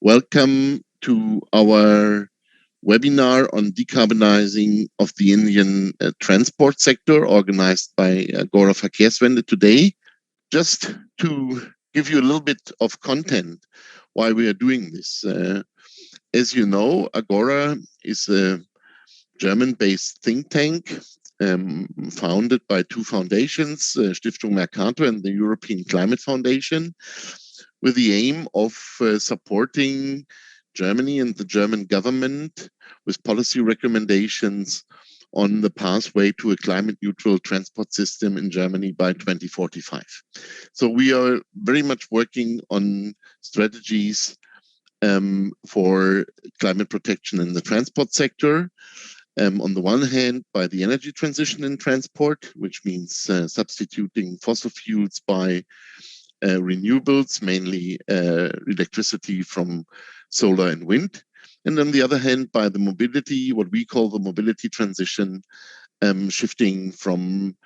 Welcome to our webinar on decarbonizing of the Indian transport sector, organized by Agora Verkehrswende today. Just to give you a little bit of content why we are doing this. As you know, Agora is a German-based think tank founded by two foundations, Stiftung Mercator and the European Climate Foundation, with the aim of supporting Germany and the German government with policy recommendations on the pathway to a climate neutral transport system in Germany by 2045. So we are very much working on strategies for climate protection in the transport sector. On the one hand, by the energy transition in transport, which means substituting fossil fuels by renewables, mainly electricity from solar and wind. And on the other hand, by the mobility, what we call the mobility transition, shifting from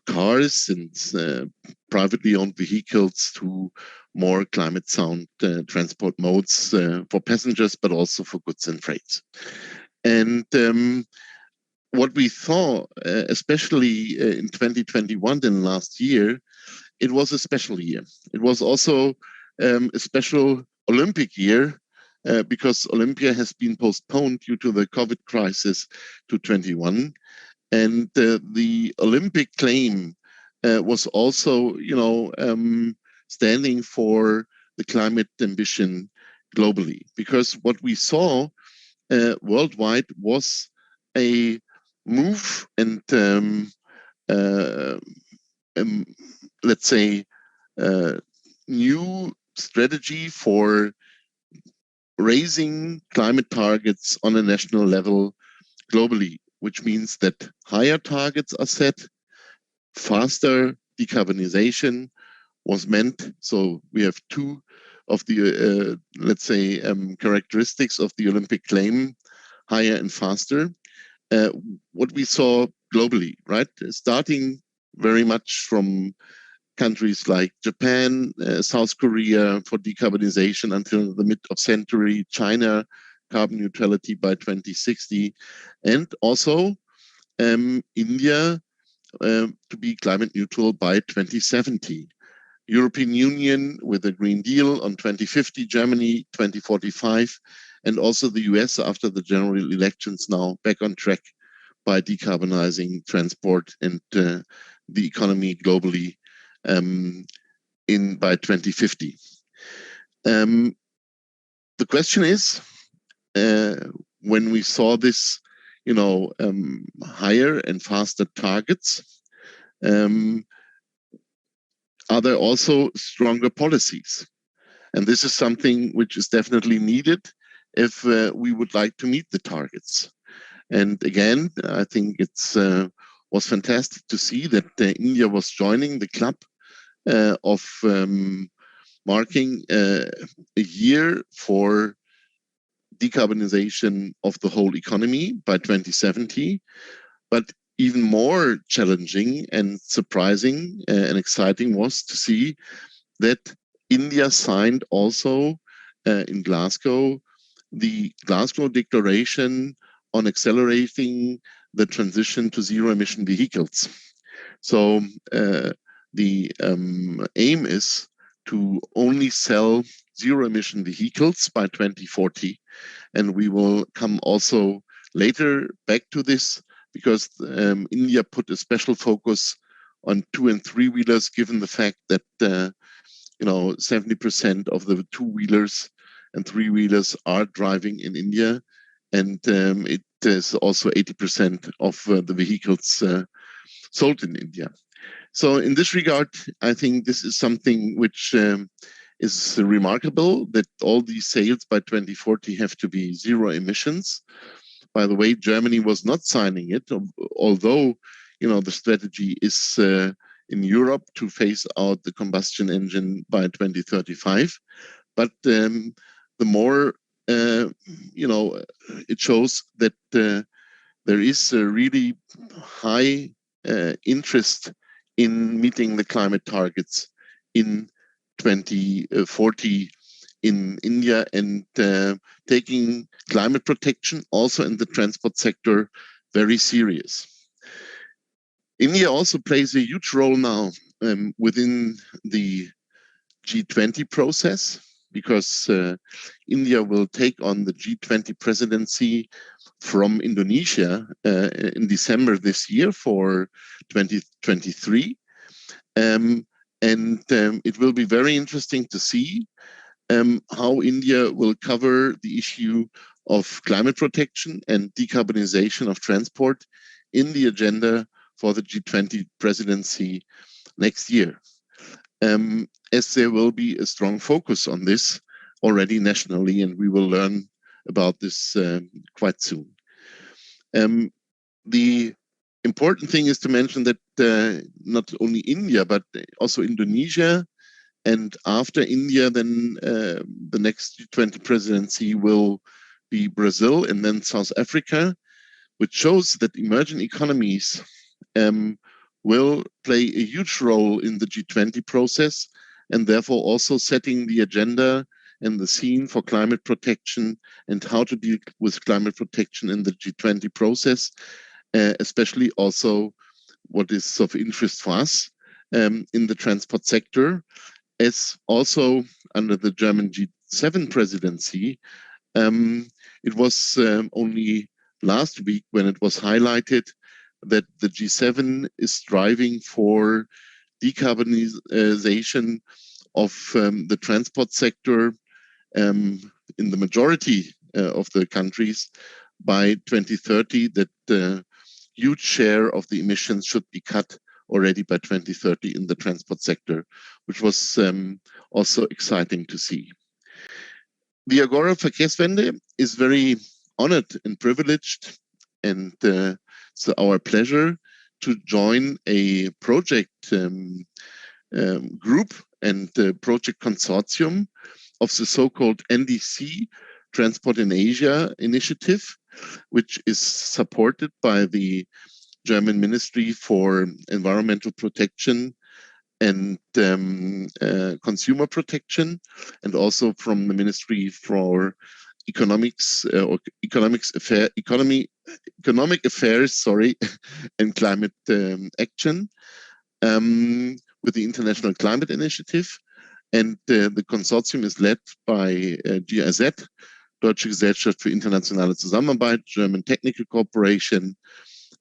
cars and privately owned vehicles to more climate sound transport modes for passengers, but also for goods and freight. And what we saw, especially in 2021 and last year, it was a special year. It was also a special Olympic year because Olympia has been postponed due to the COVID crisis to 21. And the Olympic claim was also, standing for the climate ambition globally. Because what we saw worldwide was a move and let's say, new strategy for raising climate targets on a national level globally, which means that higher targets are set, faster decarbonization was meant. So we have two of the, let's say, characteristics of the Olympic claim, higher and faster. What we saw globally, right? Starting very much from countries like Japan, South Korea for decarbonization until the mid of century, China, carbon neutrality by 2060, and also India to be climate neutral by 2070. European Union with a Green Deal on 2050, Germany 2045, and also the US after the general elections now back on track by decarbonizing transport and the economy globally by 2050. The question is, when we saw this, higher and faster targets, are there also stronger policies? And this is something which is definitely needed if we would like to meet the targets. And again, I think it's was fantastic to see that India was joining the club of marking a year for decarbonization of the whole economy by 2070. But even more challenging and surprising and exciting was to see that India signed also in Glasgow the Glasgow Declaration on accelerating the transition to zero emission vehicles. So the aim is to only sell zero emission vehicles by 2040. And we will come also later back to this because India put a special focus on 2- and 3-wheelers, given the fact that 70% of the 2-wheelers and 3-wheelers are driving in India, and it is also 80% of the vehicles sold in India. So in this regard, I think this is something which is remarkable, that all these sales by 2040 have to be zero emissions. By the way, Germany was not signing it, although the strategy is in Europe to phase out the combustion engine by 2035. But the more it shows that there is a really high interest in meeting the climate targets in 2040 in India and taking climate protection also in the transport sector very serious. India also plays a huge role now within the G20 process because India will take on the G20 presidency from Indonesia in December this year for 2023. It will be very interesting to see how India will cover the issue of climate protection and decarbonization of transport in the agenda for the G20 presidency next year, as there will be a strong focus on this already nationally, and we will learn about this quite soon. The important thing is to mention that not only India, but also Indonesia, and after India, then the next G20 presidency will be Brazil and then South Africa, which shows that emerging economies will play a huge role in the G20 process, and therefore also setting the agenda and the scene for climate protection and how to deal with climate protection in the G20 process, especially also what is of interest for us in the transport sector, as also under the German G7 presidency. It was only last week when it was highlighted that the G7 is striving for decarbonization of the transport sector in the majority of the countries by 2030, that the huge share of the emissions should be cut already by 2030 in the transport sector, which was also exciting to see. The Agora Verkehrswende is very honored and privileged, and it's our pleasure to join a project group and project consortium of the so-called NDC Transport in Asia initiative, which is supported by the German Ministry for Environmental Protection and Consumer Protection, and also from the Ministry for Economic Affairs, and Climate Action, with the International Climate Initiative. And the consortium is led by GIZ, Deutsche Gesellschaft für internationale Zusammenarbeit, German Technical Corporation,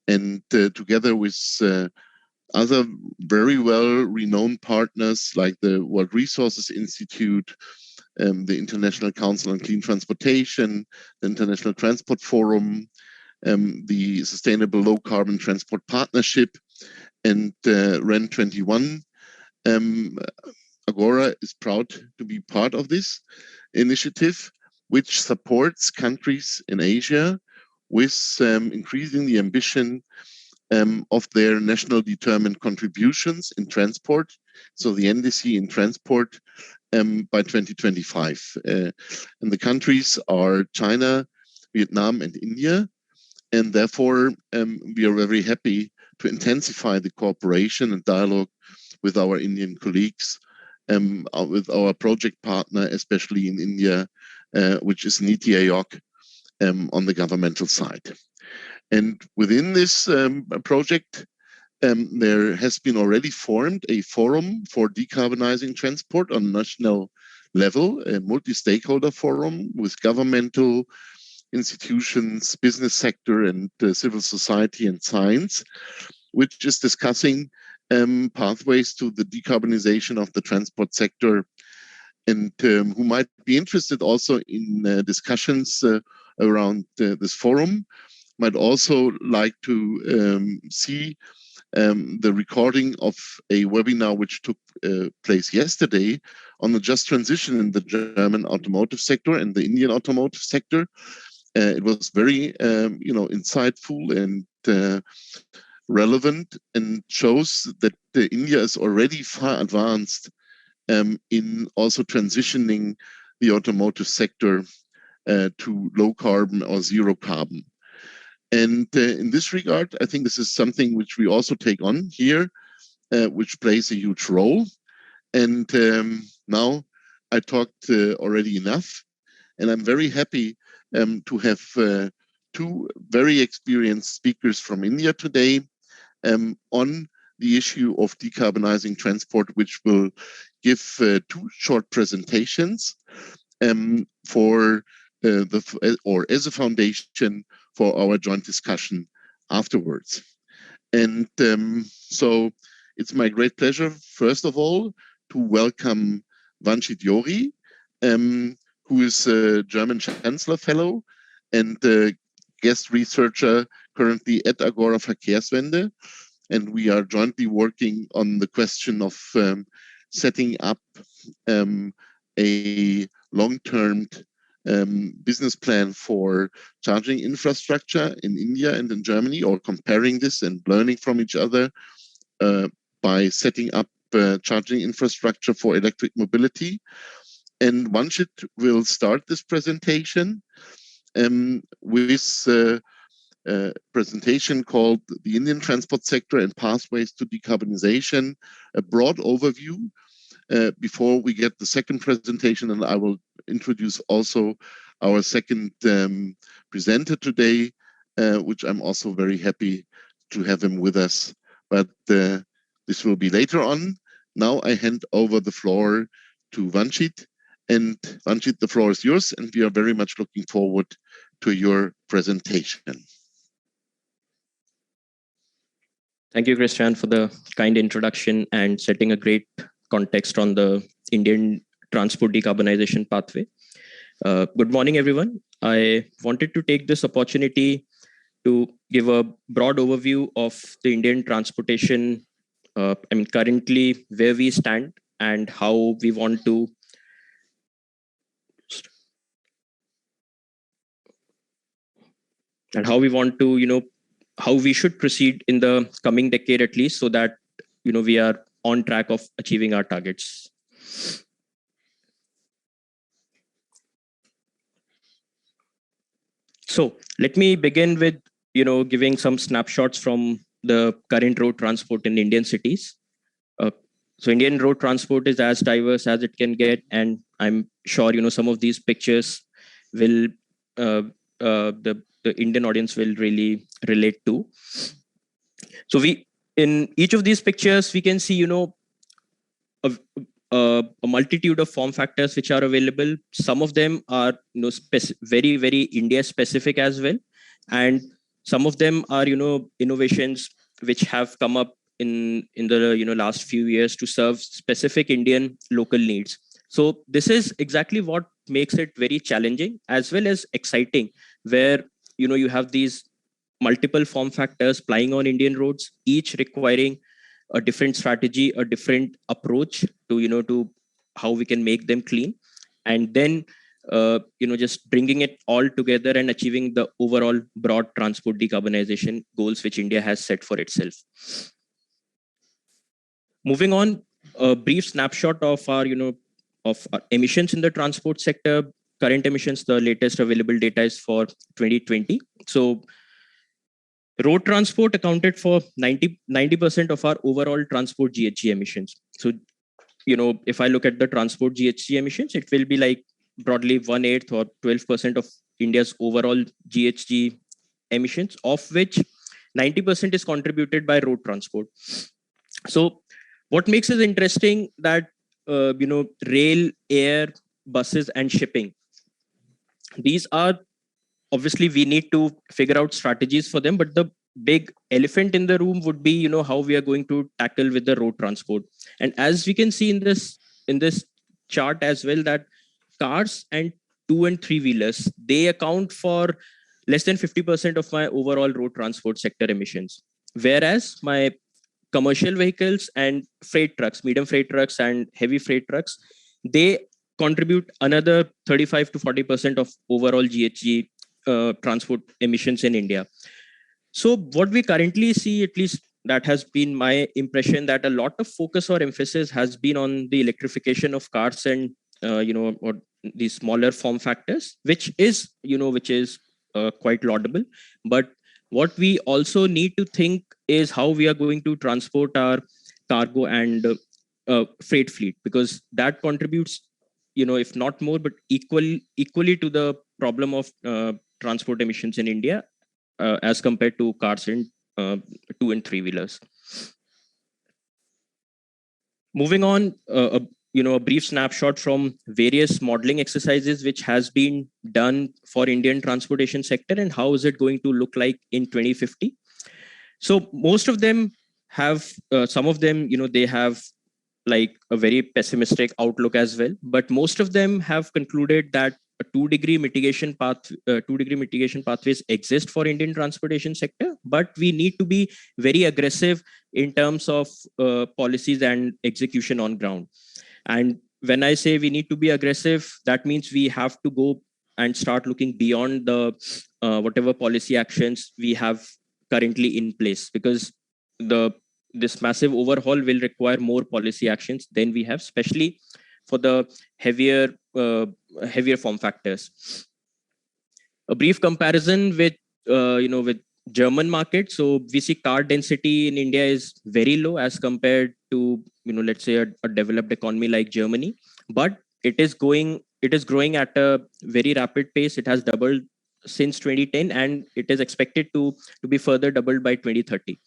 and together with other very well-renowned partners like the World Resources Institute, the International Council on Clean Transportation, the International Transport Forum, the Sustainable Low Carbon Transport Partnership, and REN 21. Agora is proud to be part of this initiative, which supports countries in Asia with increasing the ambition of their national determined contributions in transport, so the NDC in transport, by 2025. And the countries are China, Vietnam, and India. And therefore, we are very happy to intensify the cooperation and dialogue with our Indian colleagues, with our project partner, especially in India, which is Niti Aayog, on the governmental side. And within this project, there has been already formed a forum for decarbonizing transport on national level, a multi-stakeholder forum with governmental institutions, business sector, and civil society and science, which is discussing pathways to the decarbonization of the transport sector, and who might be interested also in discussions around this forum might also like to see the recording of a webinar which took place yesterday on the just transition in the German automotive sector and the Indian automotive sector. It was very, insightful and relevant, and shows that India is already far advanced in also transitioning the automotive sector to low carbon or zero carbon. And in this regard, I think this is something which we also take on here, which plays a huge role. And now I talked already enough, and I'm very happy to have two very experienced speakers from India today on the issue of decarbonizing transport, which will give two short presentations for or as a foundation for our joint discussion afterwards. And so it's my great pleasure, first of all, to welcome Vanchit Yori, who is a German Chancellor Fellow and guest researcher currently at Agora Verkehrswende. And we are jointly working on the question of setting up a long-term business plan for charging infrastructure in India and in Germany, or comparing this and learning from each other by setting up charging infrastructure for electric mobility. And Vanchit will start this presentation with a presentation called The Indian Transport Sector and Pathways to Decarbonization, a broad overview before we get the second presentation, and I will introduce also our second presenter today, which I'm also very happy to have him with us. But this will be later on. Now I hand over the floor to Vanchit. And Vanchit, the floor is yours, and we are very much looking forward to your presentation. Thank you, Christian, for the kind introduction and setting a great context on the Indian transport decarbonization pathway. Good morning, everyone. I wanted to take this opportunity to give a broad overview of the Indian transportation, currently where we stand and how we want to how we should proceed in the coming decade at least, so that we are on track of achieving our targets. So let me begin with giving some snapshots from the current road transport in Indian cities. So Indian road transport is as diverse as it can get, and I'm sure some of these pictures will the Indian audience will really relate to. So in each of these pictures, we can see a multitude of form factors which are available. Some of them are very, very India specific as well, and some of them are innovations which have come up in the last few years to serve specific Indian local needs. So this is exactly what makes it very challenging as well as exciting, where you have these multiple form factors plying on Indian roads, each requiring a different strategy, a different approach to to how we can make them clean, and then just bringing it all together and achieving the overall broad transport decarbonization goals which India has set for itself. Moving on, a brief snapshot of our of our emissions in the transport sector. Current emissions, the latest available data is for 2020. So road transport accounted for 90% of our overall transport GHG emissions. So, if I look at the transport GHG emissions, it will be like broadly 1/8 or 12% of India's overall GHG emissions, of which 90% is contributed by road transport. So what makes it interesting that, rail, air, buses, and shipping, these are obviously we need to figure out strategies for them, but the big elephant in the room would be how we are going to tackle with the road transport. And as we can see in this chart as well, that cars and 2 and 3 wheelers, they account for less than 50% of my overall road transport sector emissions, whereas my commercial vehicles and freight trucks, medium freight trucks and heavy freight trucks, they contribute another 35 to 40% of overall GHG transport emissions in India. So what we currently see, at least that has been my impression, that a lot of focus or emphasis has been on the electrification of cars and or these smaller form factors, which is quite laudable. But what we also need to think is how we are going to transport our cargo and freight fleet, because that contributes if not more, but equally to the problem of transport emissions in India as compared to cars and 2 and 3 wheelers. Moving on, a brief snapshot from various modeling exercises which has been done for Indian transportation sector and how is it going to look like in 2050. So most of them have, some of them, they have like a very pessimistic outlook as well, but most of them have concluded that a 2-degree mitigation path, 2-degree mitigation pathways exist for Indian transportation sector, but we need to be very aggressive in terms of policies and execution on ground. And when I say we need to be aggressive, that means we have to go and start looking beyond the whatever policy actions we have currently in place, because this massive overhaul will require more policy actions than we have, especially for the heavier form factors. A brief comparison with with German market. So we see car density in India is very low as compared to let's say a developed economy like Germany, but it is growing at a very rapid pace. It has doubled since 2010, and it is expected to be further doubled by 2030.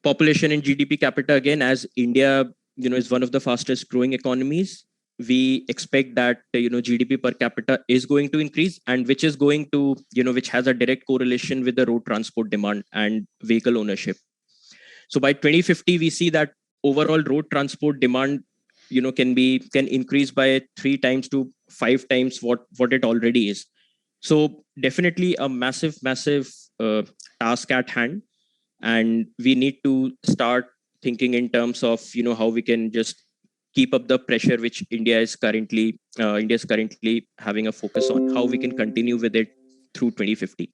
Population and GDP capita, again, as India is one of the fastest growing economies, we expect that GDP per capita is going to increase, and which is going to which has a direct correlation with the road transport demand and vehicle ownership. So by 2050 we see that overall road transport demand can increase by 3 times to 5 times what it already is. So definitely a massive task at hand, and we need to start thinking in terms of how we can just keep up the pressure which India is currently having a focus on, how we can continue with it through 2050.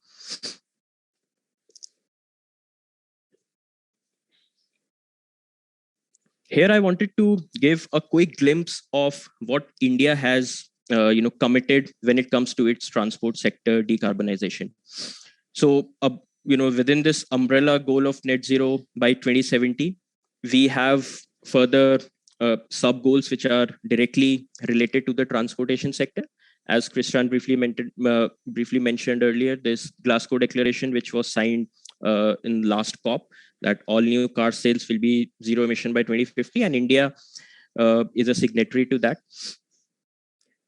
Here I wanted to give a quick glimpse of what India has committed when it comes to its transport sector decarbonization. So within this umbrella goal of net zero by 2070, we have further sub goals which are directly related to the transportation sector. As Christian briefly mentioned earlier, this Glasgow Declaration, which was signed in last COP, that all new car sales will be zero emission by 2050, and India is a signatory to that.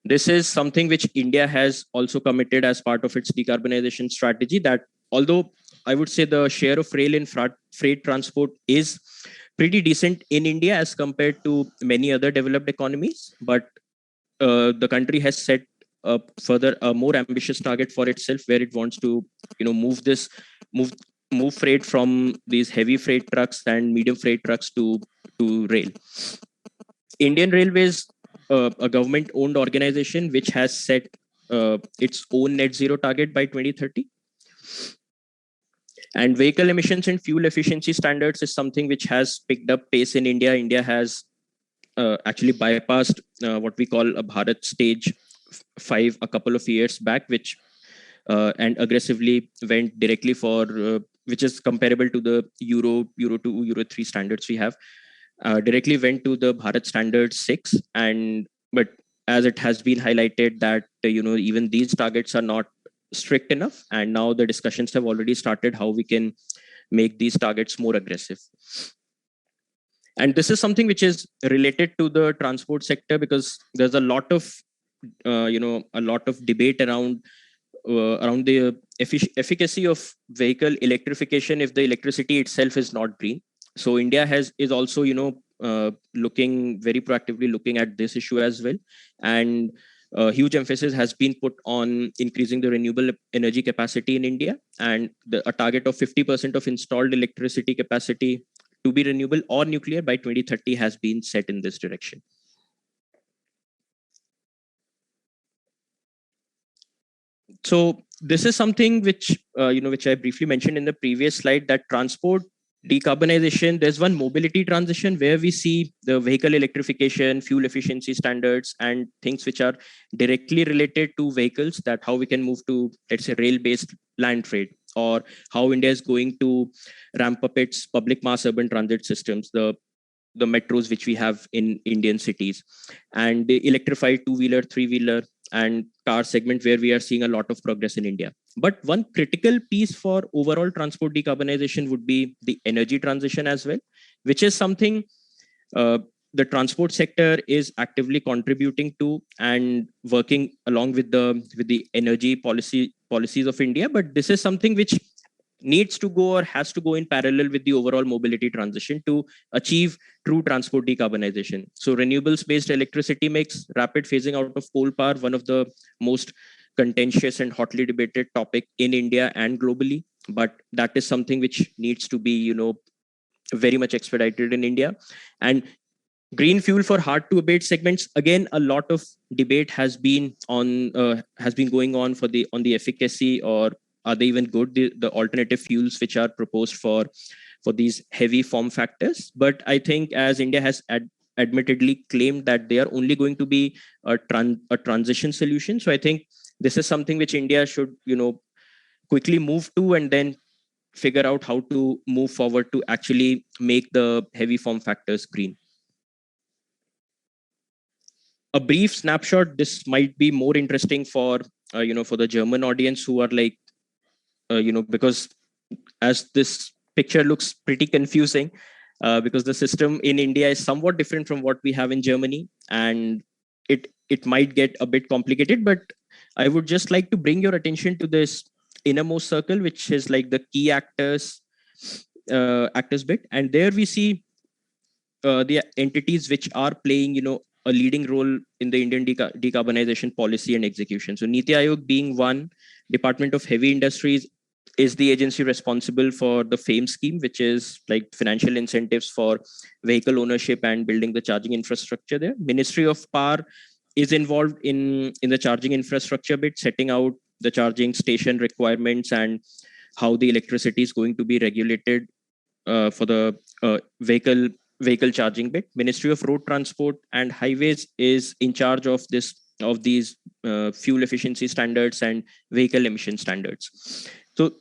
This is something which India has also committed as part of its decarbonization strategy, that although I would say the share of rail and freight transport is pretty decent in India as compared to many other developed economies, but the country has set further a more ambitious target for itself, where it wants to move freight from these heavy freight trucks and medium freight trucks to rail. Indian Railways, a government-owned organization which has set its own net zero target by 2030. And vehicle emissions and fuel efficiency standards is something which has picked up pace in India. India has actually bypassed what we call a Bharat Stage 5 a couple of years back, which and aggressively went directly for which is comparable to the Euro 2, Euro 3 standards we have. Directly went to the Bharat Standard 6, but as it has been highlighted that even these targets are not strict enough, and now the discussions have already started how we can make these targets more aggressive. And this is something which is related to the transport sector, because there's a lot of debate around the efficacy of vehicle electrification if the electricity itself is not green. So India is also looking very proactively looking at this issue as well, and huge emphasis has been put on increasing the renewable energy capacity in India, and a target of 50% of installed electricity capacity to be renewable or nuclear by 2030 has been set in this direction. So this is something which which I briefly mentioned in the previous slide, that transport decarbonization, there's one mobility transition where we see the vehicle electrification, fuel efficiency standards, and things which are directly related to vehicles, that how we can move to, let's say, rail-based land freight, or how India is going to ramp up its public mass urban transit systems. The the metros which we have in Indian cities, and the electrified two-wheeler, three-wheeler, and car segment where we are seeing a lot of progress in India. But one critical piece for overall transport decarbonization would be the energy transition as well, which is something uh, the transport sector is actively contributing to and working along with the energy policies of India. But this is something which needs to go or has to go in parallel with the overall mobility transition to achieve true transport decarbonization. So renewables based electricity makes rapid phasing out of coal power one of the most contentious and hotly debated topic in India and globally. But that is something which needs to be, very much expedited in India. And green fuel for hard to abate segments, again a lot of debate has been going on on the efficacy, or are they even good, the alternative fuels which are proposed for these heavy form factors. But I think as India has admittedly claimed that they are only going to be a transition solution, so I think this is something which India should quickly move to, and then figure out how to move forward to actually make the heavy form factors green. A brief snapshot, this might be more interesting for for the German audience who are like because as this picture looks pretty confusing, because the system in India is somewhat different from what we have in Germany, and it might get a bit complicated. But I would just like to bring your attention to this innermost circle, which is like the key actors bit, and there we see the entities which are playing a leading role in the Indian decarbonization policy and execution. So Niti Aayog being one, Department of Heavy Industries is the agency responsible for the FAME scheme, which is like financial incentives for vehicle ownership and building the charging infrastructure there. Ministry of Power is involved in the charging infrastructure bit, setting out the charging station requirements and how the electricity is going to be regulated for the vehicle charging bit. Ministry of Road Transport and Highways is in charge of these fuel efficiency standards and vehicle emission standards. So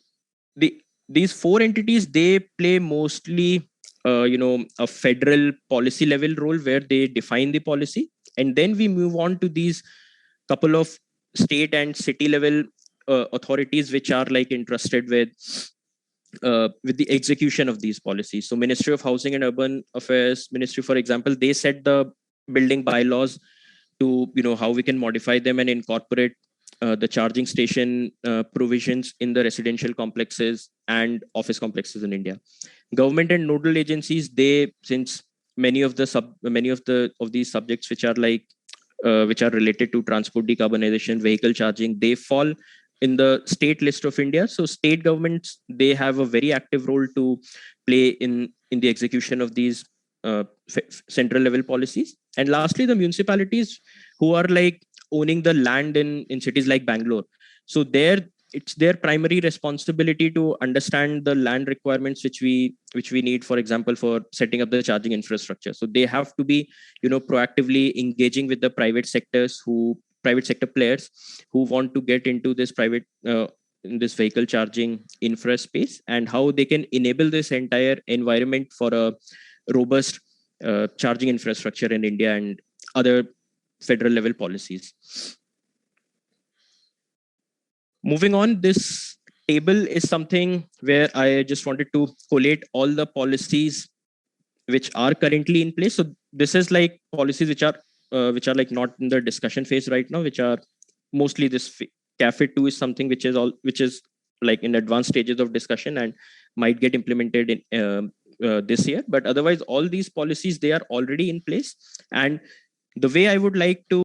these four entities, they play mostly a federal policy level role where they define the policy, and then we move on to these couple of state and city level authorities which are like entrusted with the execution of these policies. So Ministry of Housing and Urban Affairs ministry, for example, they set the building bylaws to how we can modify them and incorporate the charging station provisions in the residential complexes and office complexes in India. Government and nodal agencies, they, since many of these subjects which are like which are related to transport decarbonization, vehicle charging, they fall in the state list of India. So state governments, they have a very active role to play in the execution of these central level policies. And lastly, the municipalities who are like owning the land in cities like Bangalore. So it's their primary responsibility to understand the land requirements which we need, for example, for setting up the charging infrastructure. So they have to be proactively engaging with the private sector players who want to get into this in this vehicle charging infra space, and how they can enable this entire environment for a robust charging infrastructure in India and other federal level policies. Moving on, this table is something where I just wanted to collate all the policies which are currently in place. So this is like policies which are like not in the discussion phase right now, which are mostly this CAFE 2 is something which is like in advanced stages of discussion and might get implemented in this year. But otherwise, all these policies, they are already in place. And the way I would like to,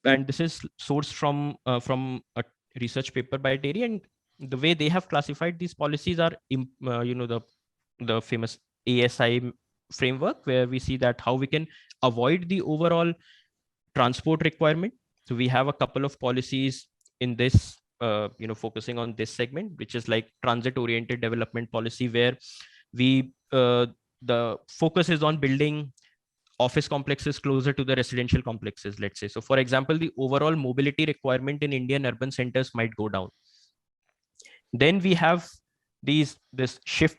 and this is sourced from a research paper by Terry, and the way they have classified these policies are the famous ASI framework, where we see that how we can avoid the overall transport requirement. So we have a couple of policies in this focusing on this segment, which is like transit oriented development policy, where we the focus is on building office complexes closer to the residential complexes, let's say. So for example, the overall mobility requirement in Indian urban centers might go down. Then we have this shift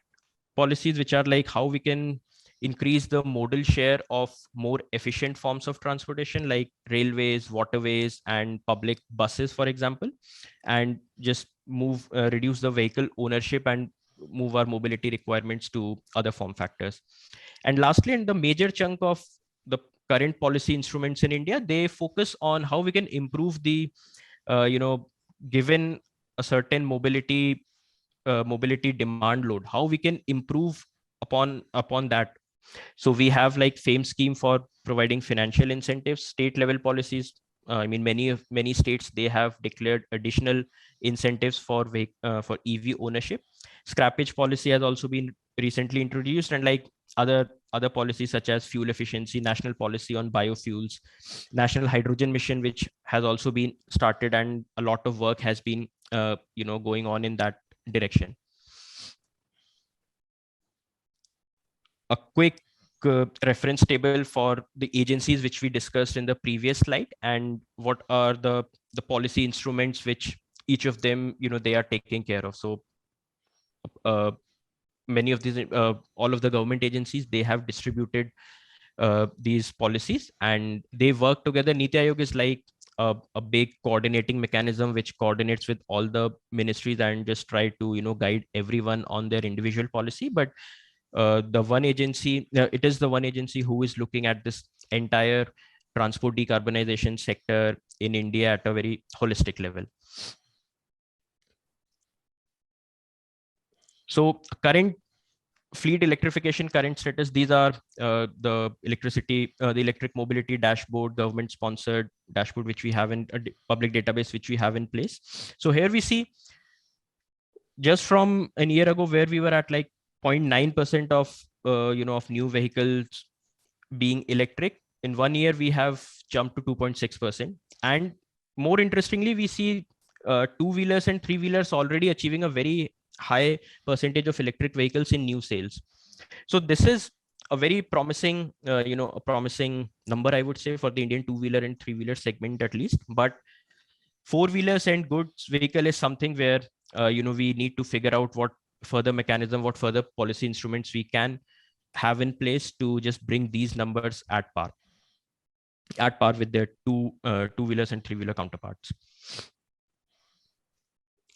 policies, which are like how we can increase the modal share of more efficient forms of transportation like railways, waterways, and public buses, for example, and just reduce the vehicle ownership and move our mobility requirements to other form factors. And lastly, and the major chunk of the current policy instruments in India, they focus on how we can improve the, given a certain mobility demand load, how we can improve upon that. So we have like FAME scheme for providing financial incentives, state level policies. I mean, many states, they have declared additional incentives for EV ownership. Scrappage policy has also been recently introduced, and like other policies such as fuel efficiency, national policy on biofuels, national hydrogen mission, which has also been started, and a lot of work has been going on in that direction. A quick reference table for the agencies which we discussed in the previous slide, and what are the policy instruments which each of them, they are taking care of. So many of these, all of the government agencies, they have distributed these policies and they work together. Niti Aayog is like a big coordinating mechanism which coordinates with all the ministries and just try to guide everyone on their individual policy. But the one agency, it is the one agency who is looking at this entire transport decarbonization sector in India at a very holistic level. So current fleet electrification current status, these are the electric mobility dashboard, government sponsored dashboard, which we have in a public database, which we have in place. So here we see, just from a year ago where we were at like 0.9% of of new vehicles being electric, in 1 year we have jumped to 2.6%. And more interestingly, we see two-wheelers and three-wheelers already achieving a very high percentage of electric vehicles in new sales. So this is a very promising, a promising number, I would say, for the Indian two-wheeler and three-wheeler segment at least. But four-wheelers and goods vehicle is something where we need to figure out what further mechanism, what further policy instruments we can have in place to just bring these numbers at par with their two-wheelers and three-wheeler counterparts.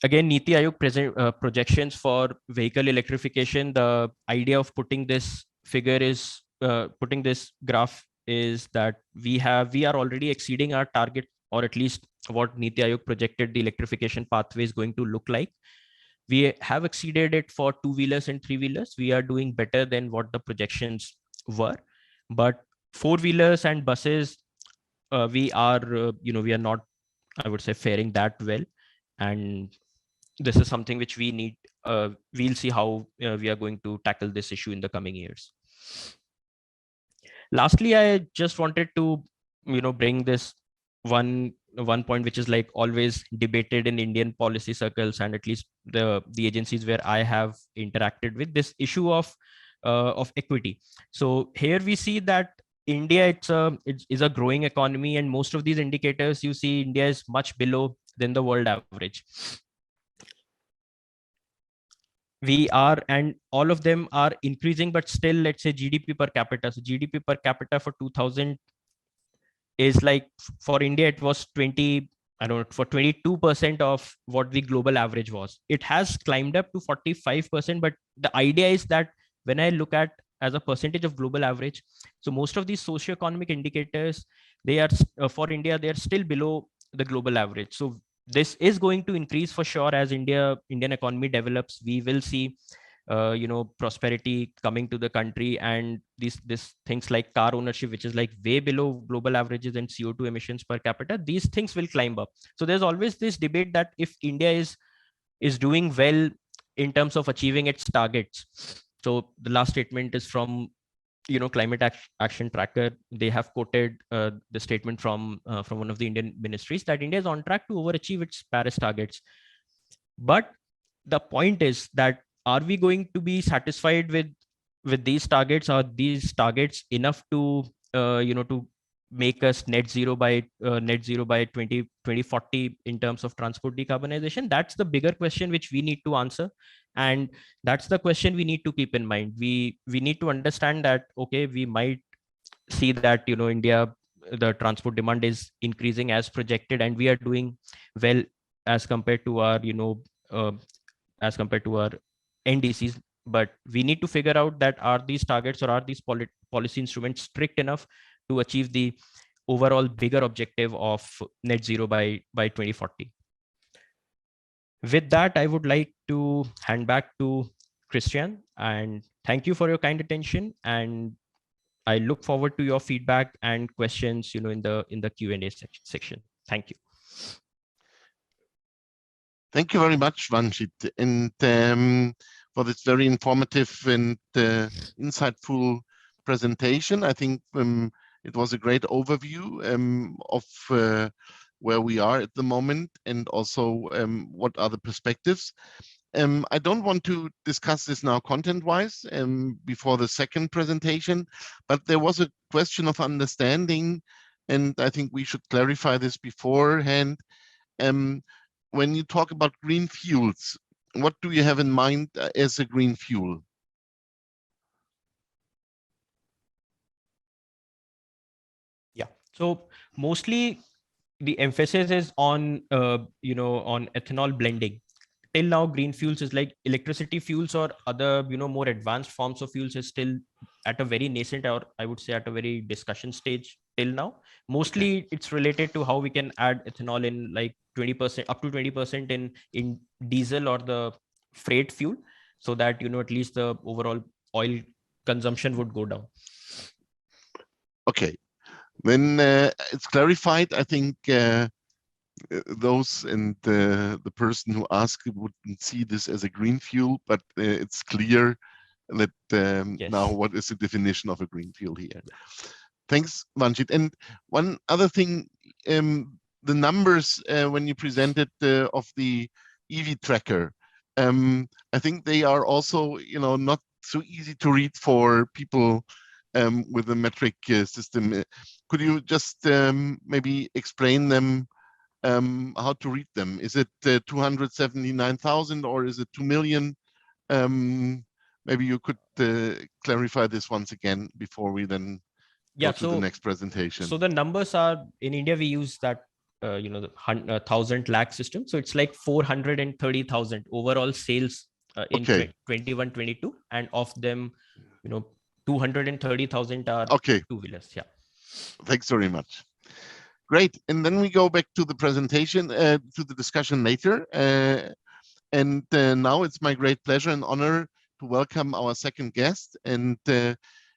Again, Niti Aayog projections for vehicle electrification. The idea of putting this figure is, putting this graph is that we are already exceeding our target, or at least what Niti Aayog projected the electrification pathway is going to look like. We have exceeded it for two-wheelers and three-wheelers. We are doing better than what the projections were. But four-wheelers and buses, we are not, I would say, faring that well. And this is something which we need, we'll see how we are going to tackle this issue in the coming years. Lastly, I just wanted to, bring this one point which is like always debated in Indian policy circles, and at least the agencies where I have interacted with, this issue of equity. So here we see that India, is a growing economy, and most of these indicators, you see India is much below than the world average. We are, and all of them are increasing, but still, let's say GDP per capita. So GDP per capita for 2000 is like, for India, it was 22% of what the global average was. It has climbed up to 45%, but the idea is that when I look at as a percentage of global average, so most of these socioeconomic indicators, they are for India, they are still below the global average. So this is going to increase for sure as Indian economy develops. We will see prosperity coming to the country, and these things like car ownership, which is like way below global averages, and CO2 emissions per capita, these things will climb up. So there's always this debate that if India is doing well in terms of achieving its targets. So the last statement is from Climate Action Tracker. They have quoted the statement from one of the Indian ministries that India is on track to overachieve its Paris targets. But the point is that, are we going to be satisfied with these targets? Are these targets enough to to make us net zero by 2040 in terms of transport decarbonization? That's the bigger question which we need to answer. And that's the question we need to keep in mind. We need to understand that, okay, we might see that, India, the transport demand is increasing as projected, and we are doing well as compared to our, uh, as compared to our NDCs. But we need to figure out that are these targets, or are these policy instruments strict enough to achieve the overall bigger objective of net zero by 2040. With that, I would like to hand back to Christian, and thank you for your kind attention. And I look forward to your feedback and questions, in the Q&A section. Thank you. Thank you very much, Vanshit, and for this very informative and insightful presentation. I think it was a great overview of where we are at the moment, and also what are the perspectives. I don't want to discuss this now content-wise before the second presentation, but there was a question of understanding, and I think we should clarify this beforehand. When you talk about green fuels, what do you have in mind as a green fuel? Yeah. So mostly the emphasis is on, on ethanol blending. Till now, green fuels is like electricity fuels or other, more advanced forms of fuels is still at a very nascent, or I would say at a very discussion stage till now. Mostly it's related to how we can add ethanol in like 20%, up to 20% in diesel or the freight fuel, so that, at least the overall oil consumption would go down. Okay, when it's clarified, I think those and the person who asked wouldn't see this as a green fuel, but it's clear that Yes. now what is the definition of a green fuel here. Thanks, Vanshit. And one other thing, the numbers when you presented of the EV tracker, I think they are also, not so easy to read for people with a metric system. Could you just maybe explain them, how to read them? Is it 279,000 or is it 2 million? Maybe you could clarify this once again before we then go to the next presentation. So the numbers are, in India, we use that, the 1,000 lakh system. So it's like 430,000 overall sales in 21-22. And of them, 230,000 are two-wheelers. Yeah. Thanks very much. Great. And then we go back to the presentation, to the discussion later. And now it's my great pleasure and honor to welcome our second guest. And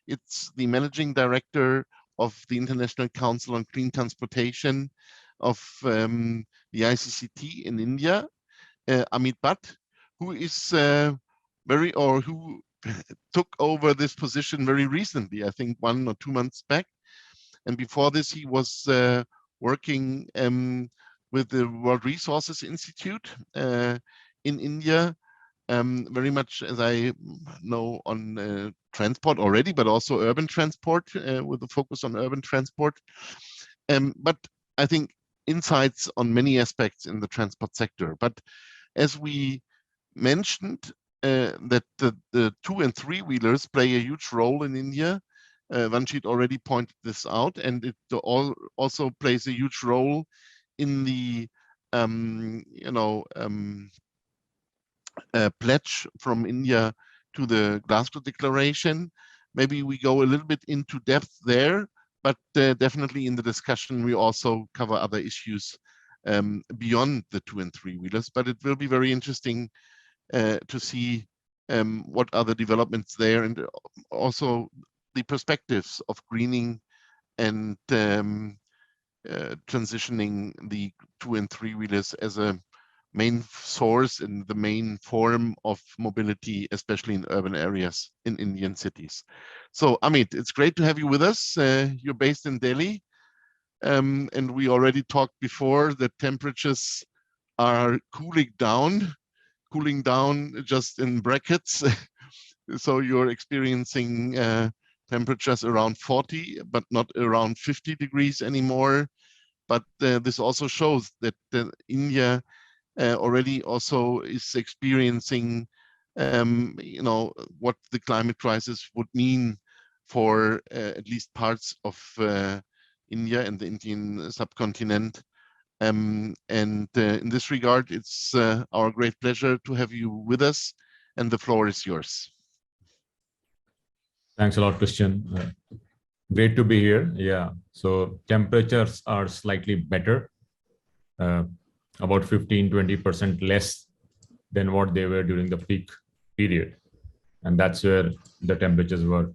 it's the Managing Director of the International Council on Clean Transportation of the ICCT in India, Amit Bhatt, who is who took over this position very recently, I think 1 or 2 months back. And before this, he was working with the World Resources Institute in India, very much, as I know, on transport already, but also urban transport, with a focus on urban transport. But I think insights on many aspects in the transport sector. But as we mentioned, that the 2- and 3-wheelers play a huge role in India. Vanshit already pointed this out, and it also plays a huge role in the pledge from India to the Glasgow Declaration. Maybe we go a little bit into depth there, but definitely in the discussion we also cover other issues beyond the 2- and 3-wheelers. But it will be very interesting to see what are the developments there, and also the perspectives of greening and transitioning the 2- and 3-wheelers as a main source and the main form of mobility, especially in urban areas in Indian cities. So Amit, it's great to have you with us. You're based in Delhi, and we already talked before that temperatures are cooling down just in brackets. So you're experiencing temperatures around 40, but not around 50 degrees anymore. But this also shows that India already also is experiencing what the climate crisis would mean for at least parts of India and the Indian subcontinent. And in this regard, it's our great pleasure to have you with us, and the floor is yours. Thanks a lot, Christian. Great to be here. Yeah, so temperatures are slightly better, about 15-20% less than what they were during the peak period. And that's where the temperatures were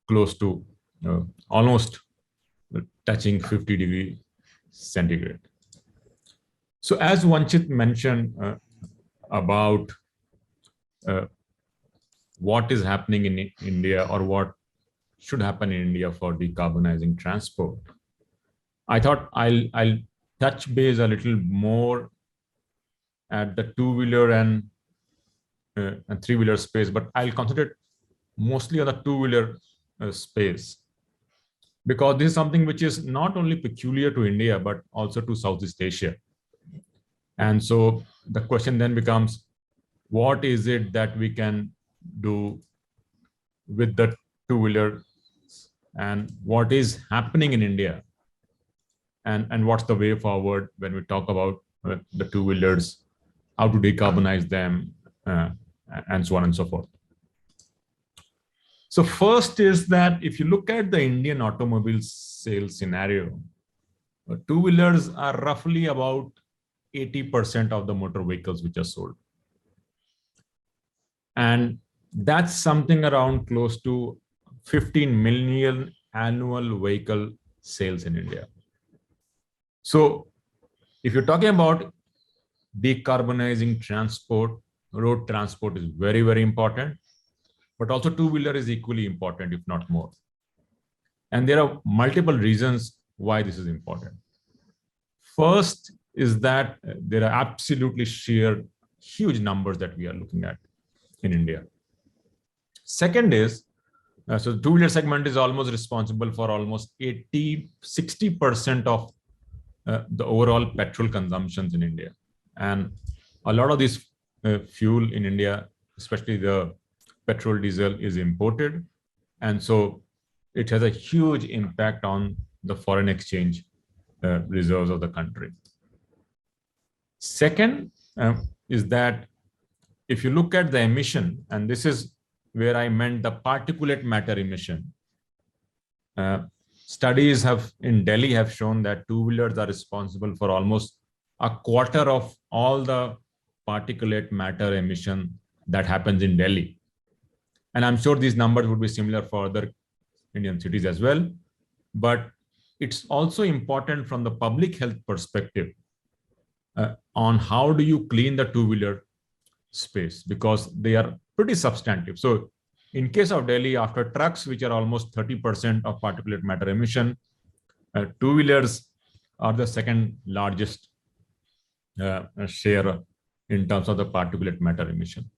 close to almost touching 50 degrees centigrade. So as Vanchit mentioned about what is happening in India, or what should happen in India for decarbonizing transport, I thought I'll touch base a little more at the two-wheeler and three-wheeler space, but I'll concentrate mostly on the two-wheeler space, because this is something which is not only peculiar to India, but also to Southeast Asia. And so the question then becomes, what is it that we can do with the two-wheeler, and what is happening in India, and what's the way forward when we talk about the two-wheelers, how to decarbonize them, and so on and so forth. So first is that if you look at the Indian automobile sales scenario, two-wheelers are roughly about 80% of the motor vehicles which are sold. And that's something around close to 15 million annual vehicle sales in India. So if you're talking about decarbonizing transport, road transport is very, very important, but also two-wheeler is equally important, if not more. And there are multiple reasons why this is important. First is that there are absolutely sheer huge numbers that we are looking at in India. Second is, so the two-wheeler segment is almost responsible for almost 60% of the overall petrol consumptions in India. And a lot of this fuel in India, especially the petrol, diesel, is imported. And so it has a huge impact on the foreign exchange reserves of the country. Second is that if you look at the emission, and this is where I meant the particulate matter emission, studies in Delhi have shown that two-wheelers are responsible for almost a quarter of all the particulate matter emission that happens in Delhi. And I'm sure these numbers would be similar for other Indian cities as well. But it's also important from the public health perspective on how do you clean the two-wheeler space, because they are pretty substantive. So in case of Delhi, after trucks, which are almost 30% of particulate matter emission, two-wheelers are the second largest share in terms of the particulate matter emission.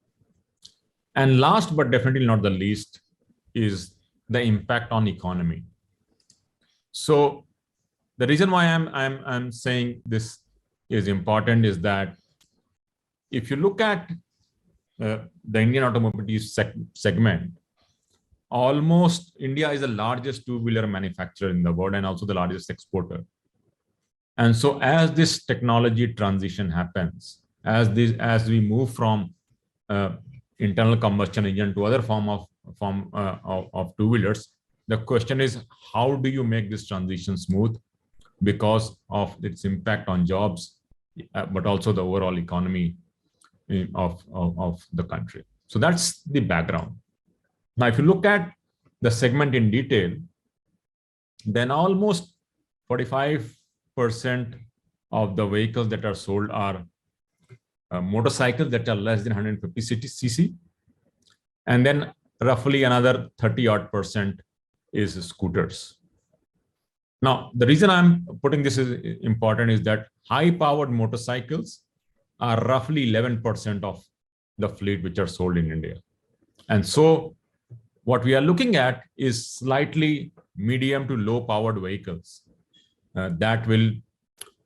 And last but definitely not the least is the impact on economy. So the reason why I'm saying this is important is that if you look at the Indian automobile segment, almost India is the largest two-wheeler manufacturer in the world and also the largest exporter. And so as this technology transition happens, as we move from internal combustion engine to other form of two-wheelers, the question is, how do you make this transition smooth because of its impact on jobs, but also the overall economy of the country. So that's the background. Now, if you look at the segment in detail, then almost 45% of the vehicles that are sold are motorcycles that are less than 150 cc, and then roughly another 30% is scooters. Now, the reason I'm putting this is important is that high-powered motorcycles are roughly 11% of the fleet which are sold in India. And so what we are looking at is slightly medium to low-powered vehicles that will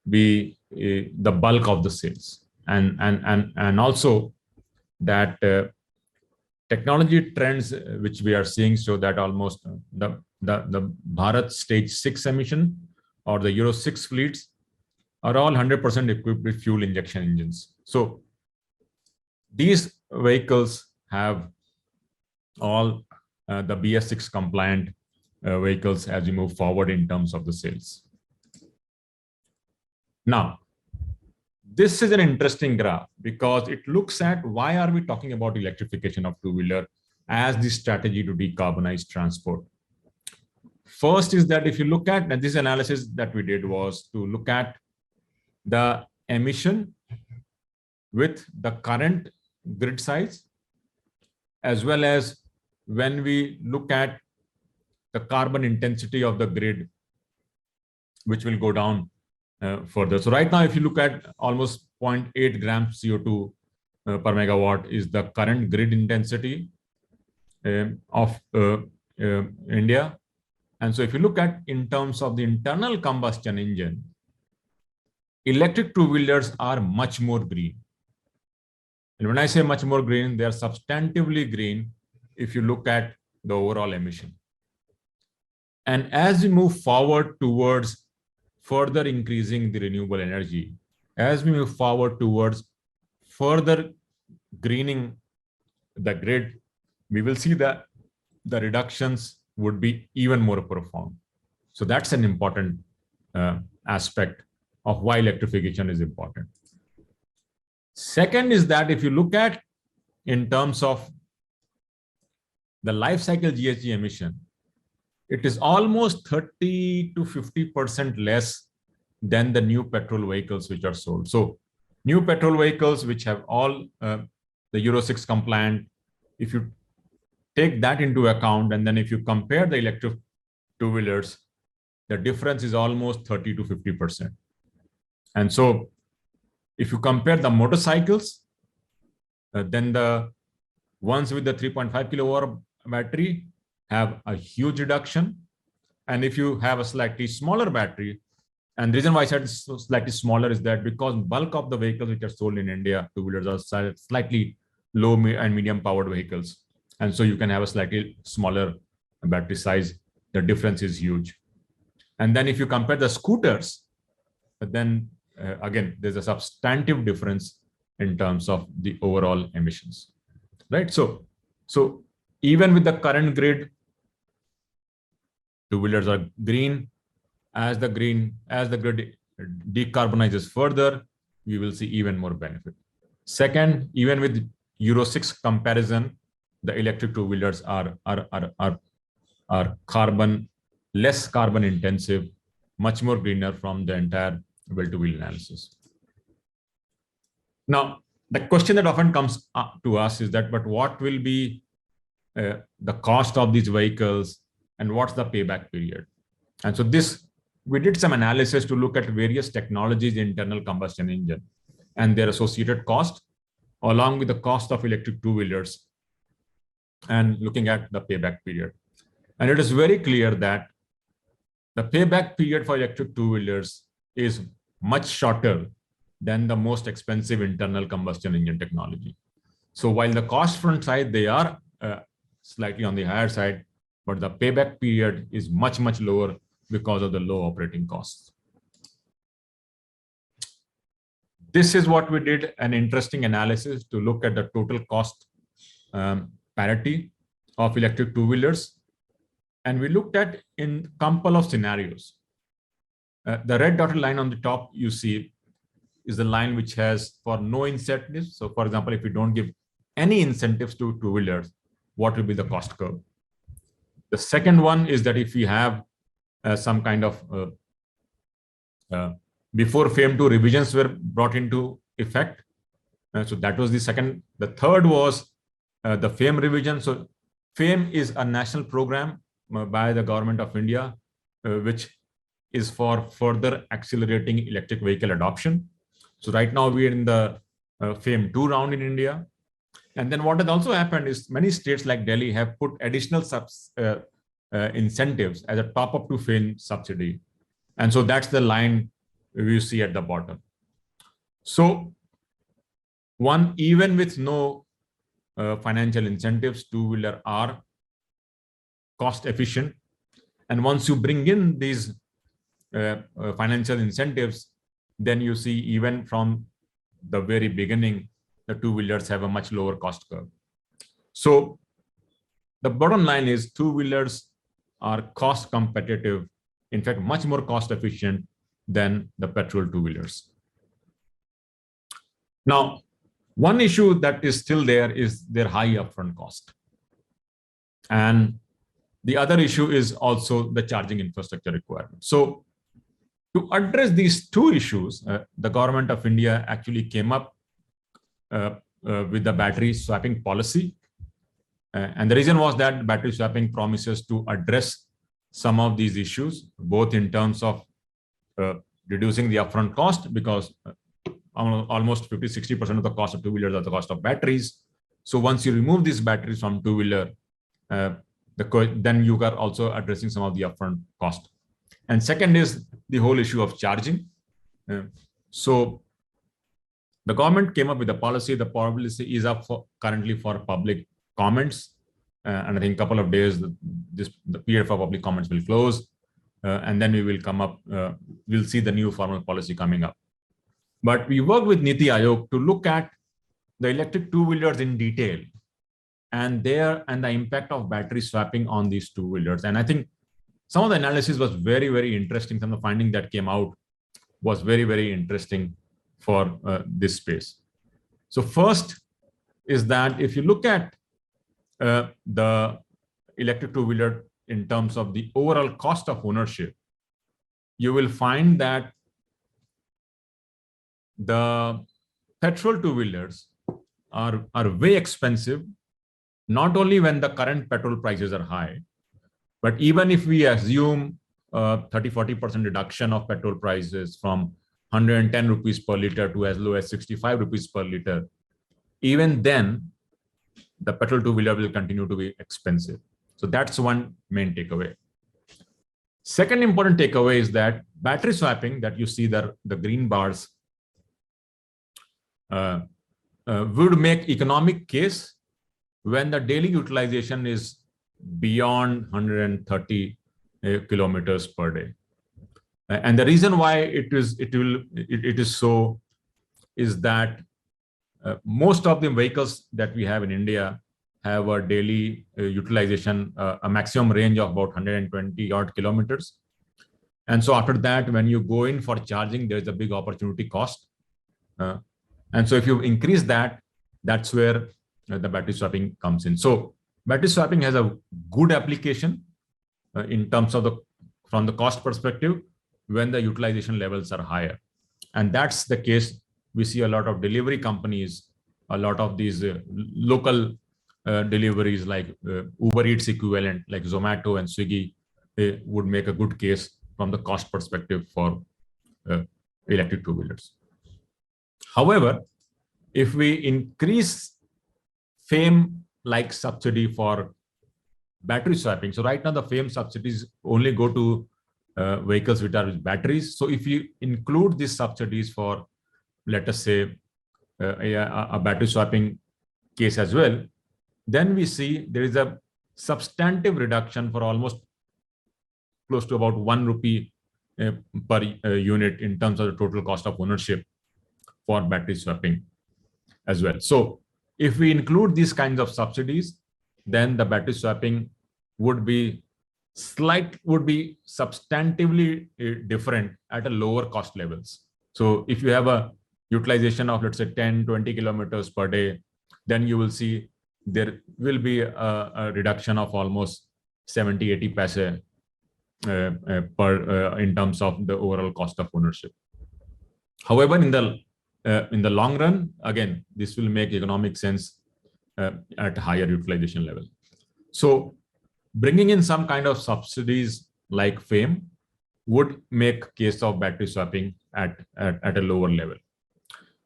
be the bulk of the sales. And also that technology trends which we are seeing show that almost the Bharat Stage 6 emission or the Euro 6 fleets are all 100% equipped with fuel injection engines. So these vehicles have all the BS6 compliant vehicles as we move forward in terms of the sales. Now, this is an interesting graph because it looks at why are we talking about electrification of two-wheeler as the strategy to decarbonize transport. First is that if you look at, and this analysis that we did was to look at the emission with the current grid size, as well as when we look at the carbon intensity of the grid, which will go down further. So right now, if you look at almost 0.8 grams CO2 per megawatt is the current grid intensity of India. And so if you look at in terms of the internal combustion engine, electric two-wheelers are much more green. And when I say much more green, they are substantively green if you look at the overall emission. And as we move forward towards further increasing the renewable energy, as we move forward towards further greening the grid, we will see that the reductions would be even more profound. So that's an important aspect of why electrification is important. Second is that if you look at in terms of the life cycle GHG emission, it is almost 30 to 50% less than the new petrol vehicles which are sold. So new petrol vehicles which have all the Euro 6 compliant, if you take that into account, and then if you compare the electric two-wheelers, the difference is almost 30 to 50%. And so if you compare the motorcycles, then the ones with the 3.5 kilowatt battery have a huge reduction. And if you have a slightly smaller battery, and the reason why I said it's slightly smaller is that because bulk of the vehicles which are sold in India, two-wheelers are slightly low and medium powered vehicles. And so you can have a slightly smaller battery size. The difference is huge. And then if you compare the scooters, then again, there's a substantive difference in terms of the overall emissions, right? So even with the current grid, two-wheelers are green. As the grid decarbonizes further, we will see even more benefit. Second, even with Euro 6 comparison, the electric two-wheelers are less carbon intensive, much more greener from the entire well-to-wheel analysis. Now, the question that often comes up to us is that, but what will be the cost of these vehicles and what's the payback period? And so we did some analysis to look at various technologies in internal combustion engine and their associated cost, along with the cost of electric two-wheelers, and looking at the payback period. And it is very clear that the payback period for electric two-wheelers is much shorter than the most expensive internal combustion engine technology. So while the cost front side, they are slightly on the higher side, but the payback period is much, much lower because of the low operating costs. This is what we did, an interesting analysis to look at the total cost parity of electric two-wheelers. And we looked at in a couple of scenarios. The red dotted line on the top you see is the line which has for no incentives. So for example, if you don't give any incentives to two-wheelers, what will be the cost curve? The second one is that if we have some kind of before FAME 2 revisions were brought into effect. So that was the second. The third was the FAME revision. So FAME is a national program by the government of India, which is for further accelerating electric vehicle adoption. So right now we are in the FAME 2 round in India. And then what has also happened is many states like Delhi have put additional incentives as a top-up to FAME subsidy. And so that's the line you see at the bottom. So even with no financial incentives, two-wheeler are cost efficient. And once you bring in these financial incentives, then you see even from the very beginning, the two-wheelers have a much lower cost curve. So the bottom line is two-wheelers are cost competitive, in fact, much more cost efficient than the petrol two-wheelers. Now, one issue that is still there is their high upfront cost. And the other issue is also the charging infrastructure requirement. So to address these two issues, the government of India actually came up with the battery swapping policy. And the reason was that battery swapping promises to address some of these issues, both in terms of reducing the upfront cost, because almost 50-60% of the cost of two-wheelers are the cost of batteries. So once you remove these batteries from two-wheeler, then you are also addressing some of the upfront cost. And second is the whole issue of charging. So the government came up with a policy. The policy is up currently for public comments. And I think a couple of days, the period for public comments will close. And then we will come up, we'll see the new formal policy coming up. But we worked with Niti Aayog to look at the electric two-wheelers in detail and the impact of battery swapping on these two-wheelers. And I think some of the analysis was very, very interesting. Some of the finding that came out was very, very interesting for this space. So first is that if you look at the electric two-wheeler in terms of the overall cost of ownership, you will find that the petrol two-wheelers are way expensive, not only when the current petrol prices are high, but even if we assume 30-40% reduction of petrol prices from 110 rupees per liter to as low as 65 rupees per liter, even then, the petrol two-wheeler will continue to be expensive. So that's one main takeaway. Second important takeaway is that battery swapping that you see the green bars would make economic case when the daily utilization is beyond 130 kilometers per day. And the reason why it is so is that most of the vehicles that we have in India have a daily utilization, a maximum range of about 120 odd kilometers. And so after that, when you go in for charging, there's a big opportunity cost. And so if you increase that, that's where the battery swapping comes in. So battery swapping has a good application in terms of from the cost perspective when the utilization levels are higher. And that's the case. We see a lot of delivery companies, a lot of these local deliveries like Uber Eats equivalent, like Zomato and Swiggy, they would make a good case from the cost perspective for electric two-wheelers. However, if we increase FAME-like subsidy for battery swapping, so right now the FAME subsidies only go to vehicles which are with batteries. So if you include these subsidies for, let us say, a battery swapping case as well, then we see there is a substantive reduction for almost close to about 1 rupee per unit in terms of the total cost of ownership for battery swapping as well. So if we include these kinds of subsidies, then the battery swapping would be substantively different at a lower cost levels. So if you have a utilization of, let's say, 10-20 kilometers per day, then you will see there will be a reduction of almost 70-80 paise in terms of the overall cost of ownership. However, in the long run, again, this will make economic sense at higher utilization level. So bringing in some kind of subsidies like FAME would make case of battery swapping at a lower level.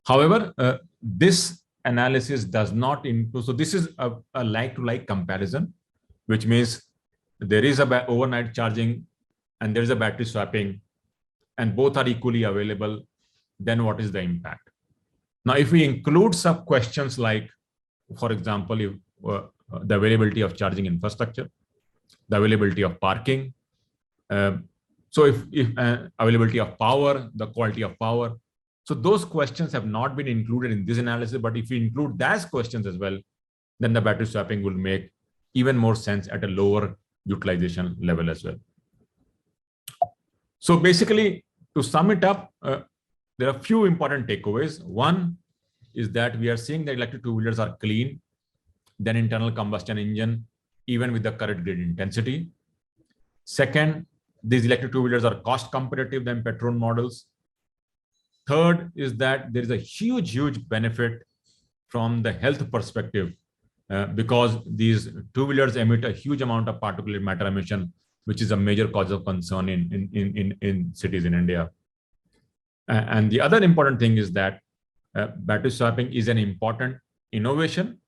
However, this analysis does not include, so this is a like-to-like comparison, which means there is a overnight charging and there is a battery swapping, and both are equally available. Then what is the impact? Now, if we include sub questions like for example, if the availability of charging infrastructure, the availability of parking. So if availability of power, the quality of power. So those questions have not been included in this analysis, but if we include those questions as well, then the battery swapping will make even more sense at a lower utilization level as well. So basically, to sum it up, there are a few important takeaways. One is that we are seeing that electric two-wheelers are clean than internal combustion engine, even with the current grid intensity. Second, these electric two-wheelers are cost competitive than petrol models. Third is that there is a huge benefit from the health perspective because these two-wheelers emit a huge amount of particulate matter emission, which is a major cause of concern in cities in India. And the other important thing is that battery swapping is an important innovation,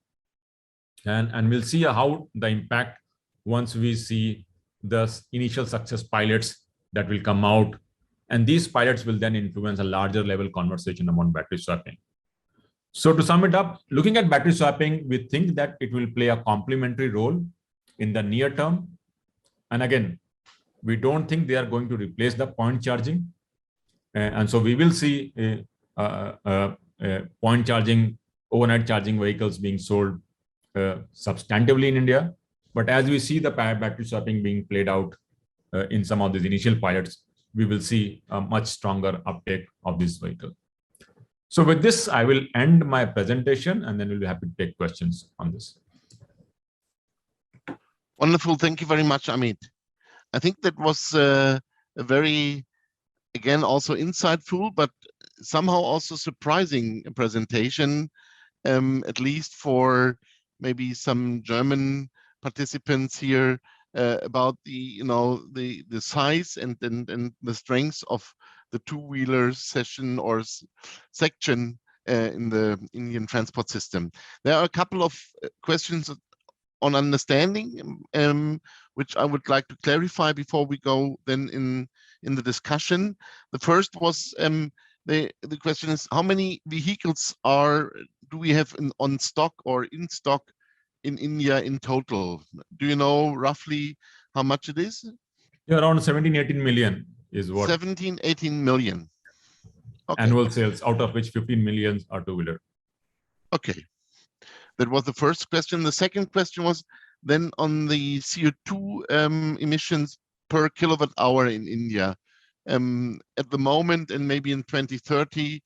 and we'll see how the impact once we see the initial success pilots that will come out, and these pilots will then influence a larger level conversation about battery swapping. So to sum it up, looking at battery swapping, we think that it will play a complementary role in the near term. And again, we don't think they are going to replace the point charging. And so we will see point charging, overnight charging vehicles being sold substantively in India. But as we see the battery swapping being played out in some of these initial pilots, we will see a much stronger uptake of this vehicle. So with this, I will end my presentation, and then we'll be happy to take questions on this. Wonderful. Thank you very much, Amit. I think that was a very, again, also insightful, but somehow also surprising presentation, at least for maybe some German participants here, about the the size and the strengths of the two-wheeler session or section in the Indian transport system. There are a couple of questions on understanding, which I would like to clarify before we go then in the discussion. The first was the question is, how many vehicles do we have on stock or in stock in India in total? Do you know roughly how much it is? Yeah, around 17-18 million is what? 17-18 million. Okay. Annual sales, out of which 15 million are two-wheeler. Okay. That was the first question. The second question was then on the CO2 emissions per kilowatt hour in India. At the moment, and maybe in 2030,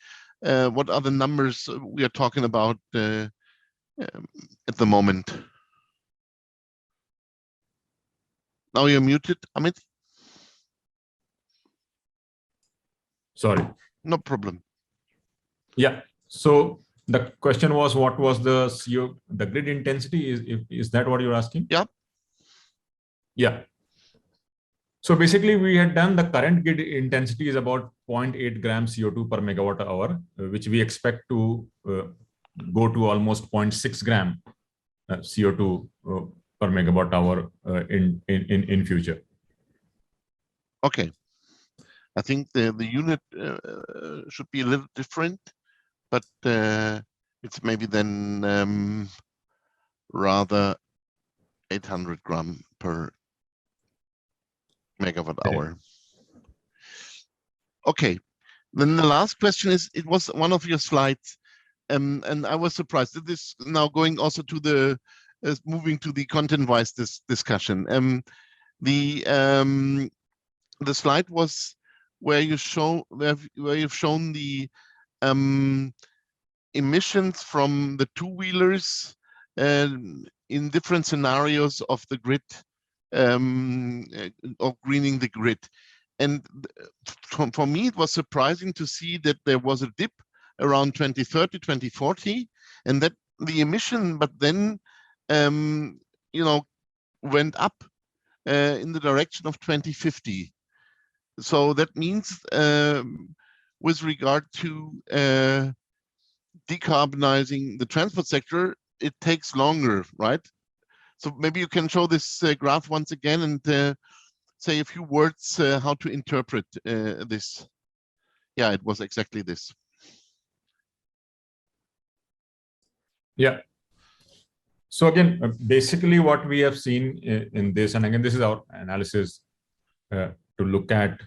what are the numbers we are talking about at the moment? Now you're muted, Amit. Sorry. No problem. Yeah. So the question was, what was the grid intensity? Is that what you're asking? Yeah. Yeah. So basically, we had done the current grid intensity is about 0.8 grams CO2 per megawatt hour, which we expect to go to almost 0.6 gram CO2 per megawatt hour in future. Okay. I think the unit should be a little different, but it's maybe then rather 800 gram per megawatt hour. Okay. Then the last question is, it was one of your slides, and I was surprised that this now going also to the moving to the content-wise discussion. The slide was where you've shown the emissions from the two-wheelers in different scenarios of the grid, of greening the grid. And for me, it was surprising to see that there was a dip around 2030, 2040, and that the emission, but then, went up in the direction of 2050. So that means with regard to decarbonizing the transport sector, it takes longer, right? So maybe you can show this graph once again and say a few words how to interpret this. Yeah, it was exactly this. Yeah. So again, basically what we have seen in this, and again, this is our analysis to look at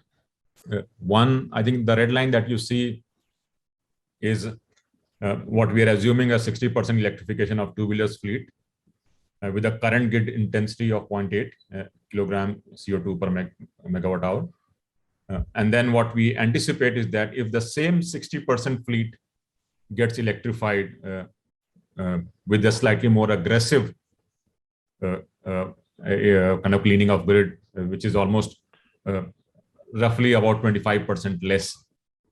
one, I think the red line that you see is what we are assuming a 60% electrification of two-wheelers fleet with a current grid intensity of 0.8 kilogram CO2 per megawatt hour. And then what we anticipate is that if the same 60% fleet gets electrified with a slightly more aggressive kind of cleaning of grid, which is almost roughly about 25% less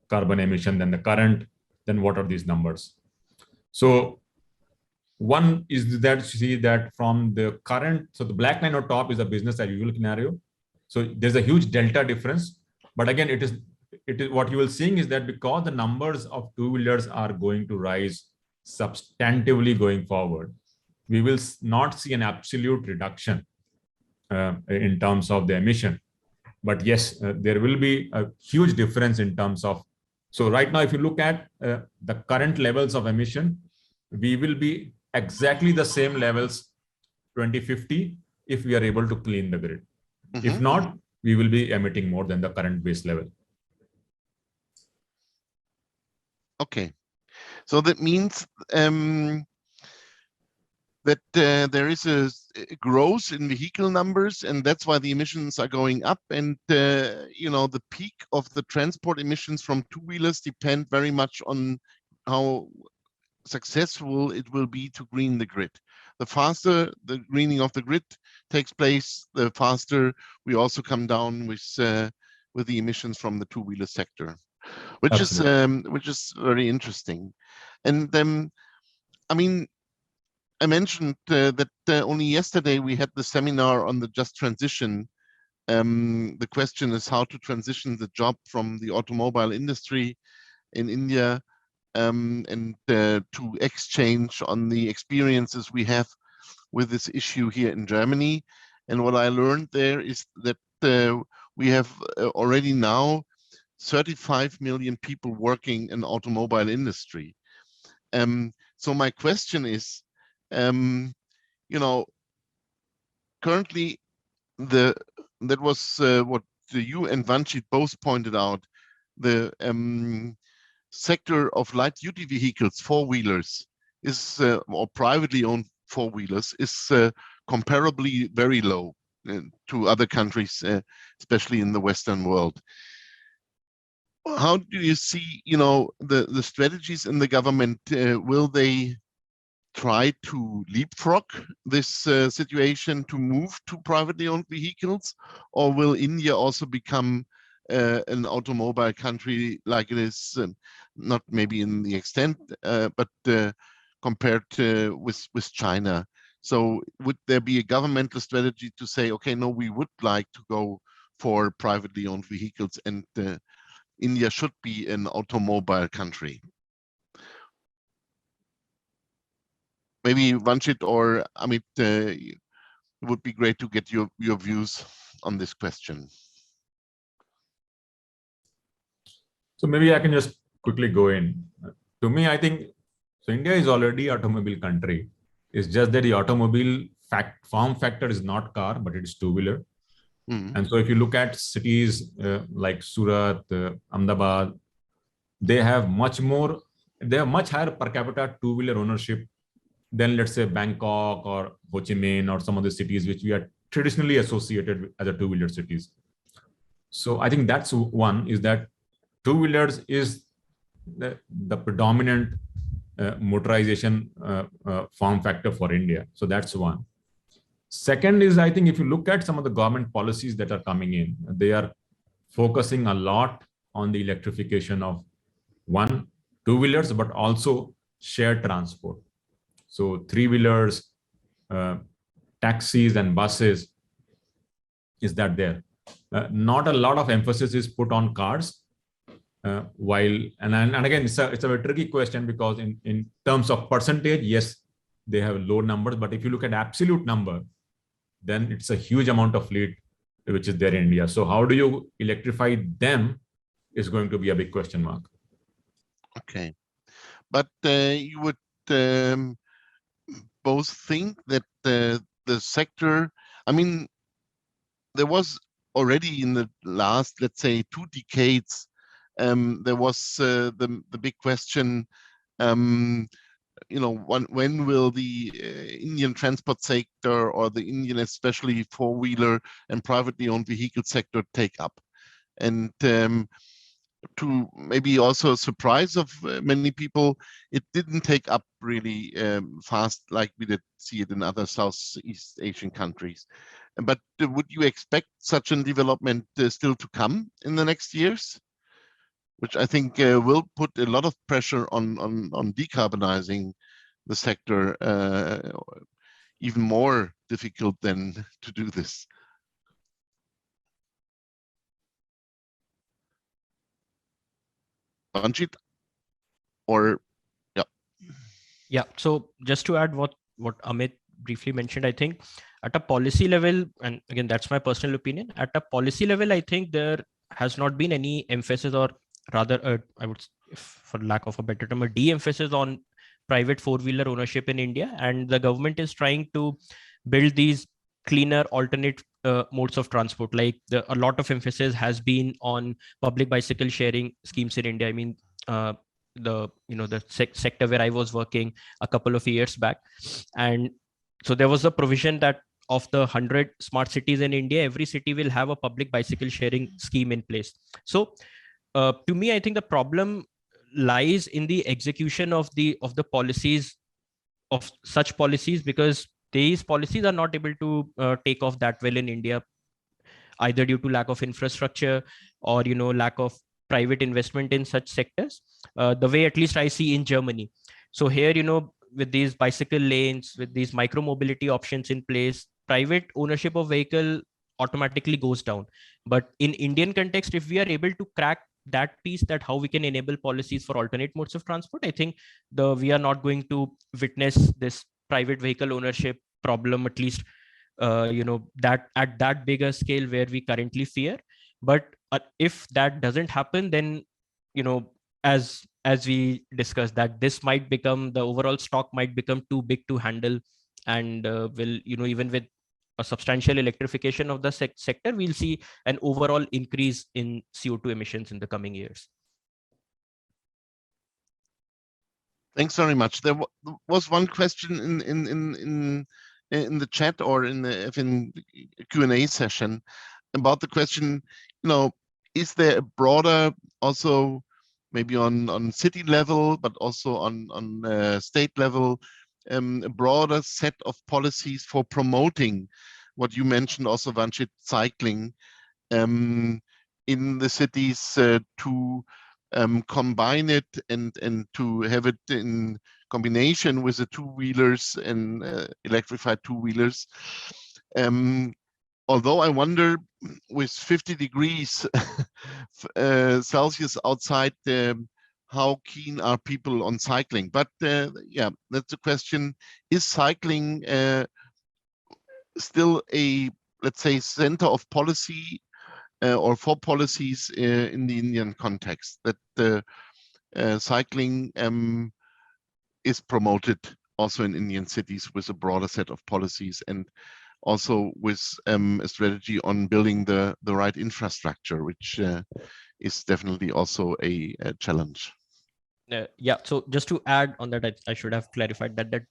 carbon emission than the current, then what are these numbers? So one is that you see that from the current, so the black line on top is a business as usual scenario. So there's a huge delta difference. But again, it is what you will seeing is that because the numbers of two-wheelers are going to rise substantively going forward, we will not see an absolute reduction in terms of the emission. But yes, there will be a huge difference in terms of, so right now, if you look at the current levels of emission, we will be exactly the same levels 2050 if we are able to clean the grid. Mm-hmm. If not, we will be emitting more than the current base level. Okay, so that means that there is a growth in vehicle numbers, and that's why the emissions are going up. And the peak of the transport emissions from two-wheelers depend very much on how successful it will be to green the grid. The faster the greening of the grid takes place, the faster we also come down with the emissions from the two-wheeler sector, which is very interesting. And I mean, I mentioned that only yesterday we had the seminar on the just transition. The question is how to transition the job from the automobile industry in India and to exchange on the experiences we have with this issue here in Germany. And what I learned there is that we have already now 35 million people working in automobile industry. So my question is, currently that was what you and Vanchit both pointed out, the sector of light duty vehicles, four-wheelers, is or privately owned four-wheelers is comparably very low to other countries, especially in the Western world. How do you see, the strategies in the government? Will they try to leapfrog this situation to move to privately owned vehicles, or will India also become an automobile country like it is, not maybe in the extent, but compared to with China? So would there be a governmental strategy to say, okay, no, we would like to go for privately owned vehicles, and India should be an automobile country? Maybe Vanchit or Amit, it would be great to get your views on this question. So maybe I can just quickly go in. To me, I think, so India is already an automobile country. It's just that the automobile form factor is not car, but it's two-wheeler. Mm-hmm. And so if you look at cities like Surat, Ahmedabad, they have much higher per capita two-wheeler ownership than, let's say, Bangkok or Ho Chi Minh or some of the cities which we are traditionally associated with as a two-wheeler cities. So I think that's one, is that two-wheelers is the predominant motorization form factor for India. So that's one. Second is, I think if you look at some of the government policies that are coming in, they are focusing a lot on the electrification of one, two-wheelers, but also shared transport. So three-wheelers, taxis and buses, is that there? Not a lot of emphasis is put on cars. And again, it's a very tricky question, because in terms of percentage, yes, they have low numbers, but if you look at absolute number, then it's a huge amount of fleet which is there in India. So how do you electrify them is going to be a big question mark. Okay, but you would both think that the sector, I mean, there was already in the last, let's say, 2 decades, there was the big question, when will the Indian transport sector or the Indian, especially four-wheeler and privately owned vehicle sector, take up? And to maybe also a surprise of many people, it didn't take up really fast like we did see it in other Southeast Asian countries. But would you expect such a development still to come in the next years? Which I think will put a lot of pressure on decarbonizing the sector, even more difficult than to do this. Vanchit? Or Yeah. So just to add what Amit briefly mentioned, I think at a policy level, and again, that's my personal opinion, at a policy level, I think there has not been any emphasis, or rather, I would, for lack of a better term, a de-emphasis on private four-wheeler ownership in India. And the government is trying to build these cleaner alternate modes of transport. Like a lot of emphasis has been on public bicycle sharing schemes in India. I mean, the sector where I was working a couple of years back, and so there was a provision that of the 100 smart cities in India, every city will have a public bicycle sharing scheme in place. So to me, I think the problem lies in the execution of the policies, of such policies, because these policies are not able to take off that well in India, either due to lack of infrastructure or lack of private investment in such sectors, the way at least I see in Germany. So here, with these bicycle lanes, with these micro mobility options in place, private ownership of vehicle automatically goes down. But in Indian context, if we are able to crack that piece, that how we can enable policies for alternate modes of transport, I think we are not going to witness this private vehicle ownership problem, at least that at that bigger scale where we currently fear. But if that doesn't happen, then as we discussed, that this might become, the overall stock might become too big to handle, and will even with a substantial electrification of the sector, we'll see an overall increase in CO2 emissions in the coming years. Thanks very much. There was one question in the chat or in the Q&A session about the question, is there a broader, also maybe on city level, but also on state level, a broader set of policies for promoting what you mentioned also, Vanchit, cycling in the cities, to combine it and to have it in combination with the two-wheelers and electrified two-wheelers. Although I wonder, with 50 degrees Celsius outside, how keen are people on cycling? But yeah, that's the question. Is cycling still a, let's say, center of policy or for policies in the Indian context, that cycling is promoted also in Indian cities with a broader set of policies, and also with a strategy on building the right infrastructure, which is definitely also a challenge. Yeah, so just to add on that, I should have clarified that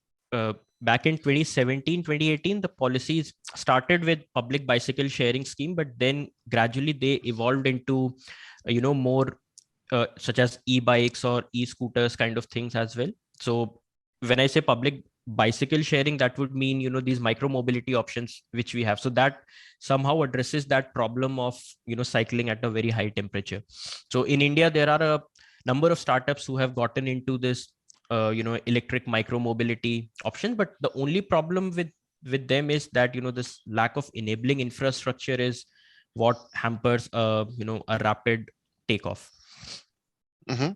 back in 2017, 2018, the policies started with public bicycle sharing scheme, but then gradually they evolved into, more such as e-bikes or e-scooters kind of things as well. So when I say public bicycle sharing, that would mean, these micro mobility options which we have. So that somehow addresses that problem of, cycling at a very high temperature. So in India, there are a number of startups who have gotten into this electric micro mobility option, but the only problem with them is that this lack of enabling infrastructure is what hampers a rapid takeoff. Mm-hmm.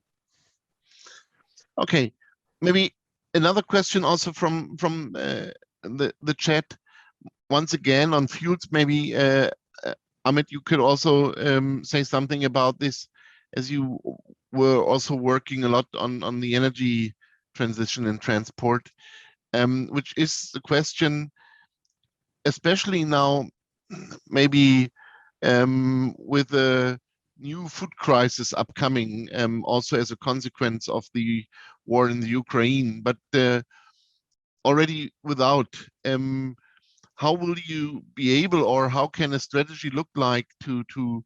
Okay, maybe another question also from the chat, once again on fuels. Maybe Amit, you could also say something about this, as you were also working a lot on the energy transition and transport. which is the question, especially now, maybe with the new food crisis upcoming, also as a consequence of the war in the Ukraine, but already without, how will you be able, or how can a strategy look like to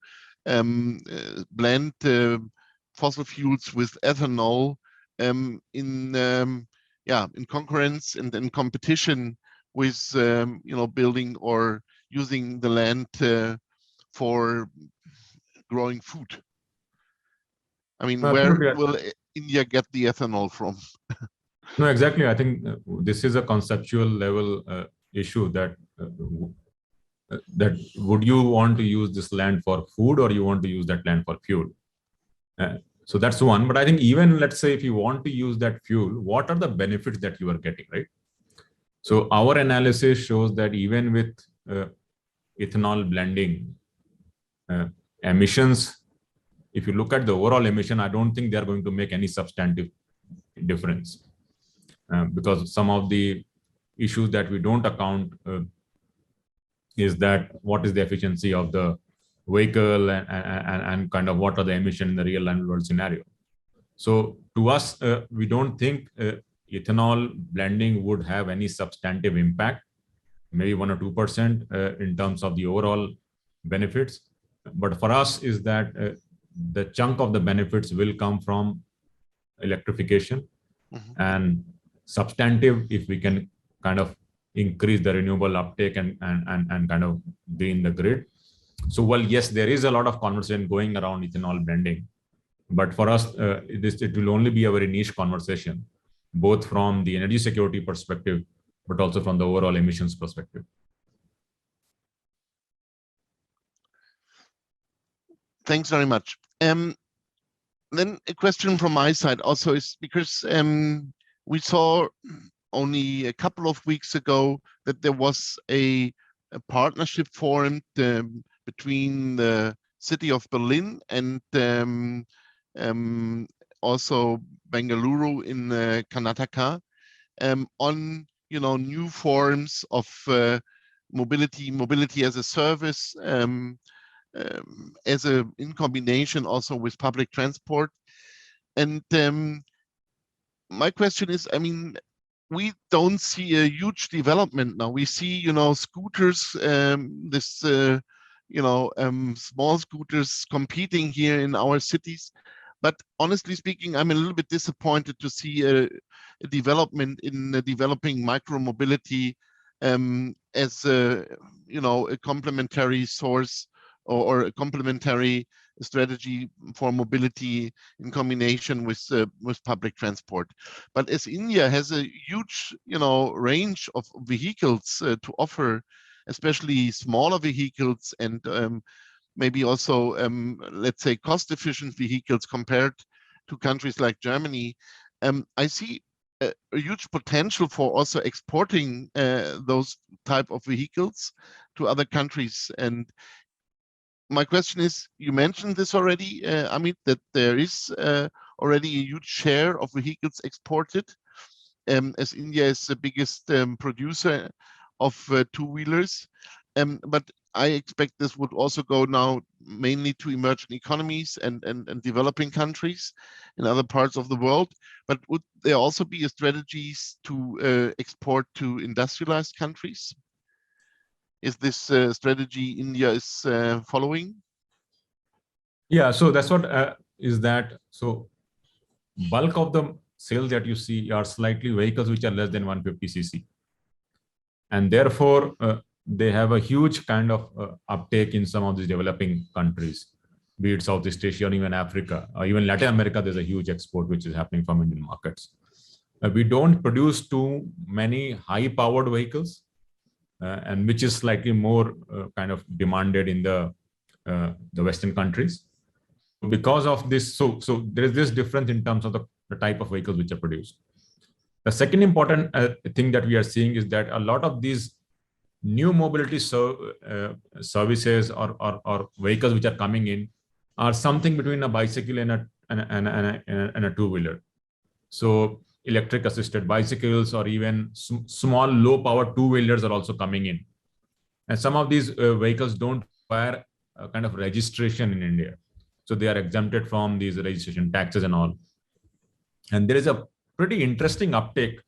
blend fossil fuels with ethanol in concurrence and in competition with building or using the land for growing food? I mean, where will India get the ethanol from? No, exactly. I think this is a conceptual level issue that would you want to use this land for food, or you want to use that land for fuel? So that's one. But I think even, let's say, if you want to use that fuel, what are the benefits that you are getting, right? So our analysis shows that even with ethanol blending, emissions, if you look at the overall emission, I don't think they are going to make any substantive difference, because some of the issues that we don't account is that what is the efficiency of the vehicle, and kind of what are the emissions in the real world scenario. So to us, we don't think ethanol blending would have any substantive impact, maybe 1 or 2% in terms of the overall benefits. But for us is that the chunk of the benefits will come from electrification, and substantive if we can kind of increase the renewable uptake and kind of green the grid. So, well, yes, there is a lot of conversation going around ethanol blending, but for us, it will only be a very niche conversation, both from the energy security perspective, but also from the overall emissions perspective. Thanks very much. Then a question from my side also is because we saw only a couple of weeks ago that there was a partnership formed between the city of Berlin and also Bengaluru in Karnataka on new forms of mobility as a service, in combination also with public transport. And my question is, I mean, we don't see a huge development now. We see, scooters, small scooters competing here in our cities. But honestly speaking, I'm a little bit disappointed to see a development in developing micromobility as a complementary source or a complementary strategy for mobility in combination with public transport. But as India has a huge range of vehicles to offer, especially smaller vehicles and maybe also let's say cost-efficient vehicles compared to countries like Germany, I see a huge potential for also exporting those type of vehicles to other countries. And my question is, you mentioned this already, Amit, that there is already a huge share of vehicles exported, as India is the biggest producer of two-wheelers. But I expect this would also go now mainly to emerging economies and developing countries in other parts of the world. But would there also be strategies to export to industrialized countries? Is this strategy India is following? Yeah, so that's what is that. So bulk of the sales that you see are slightly vehicles which are less than 150cc. And therefore, they have a huge kind of uptake in some of these developing countries, be it Southeast Asia or even Africa, or even Latin America. There's a huge export which is happening from Indian markets. We don't produce too many high-powered vehicles, and which is slightly more kind of demanded in the Western countries. Because of this, so there is this difference in terms of the type of vehicles which are produced. The second important thing that we are seeing is that a lot of these new mobility services or vehicles which are coming in are something between a bicycle and a two-wheeler. So electric assisted bicycles, or even small low power two-wheelers are also coming in. And some of these vehicles don't require a kind of registration in India. So they are exempted from these registration taxes and all. And there is a pretty interesting uptake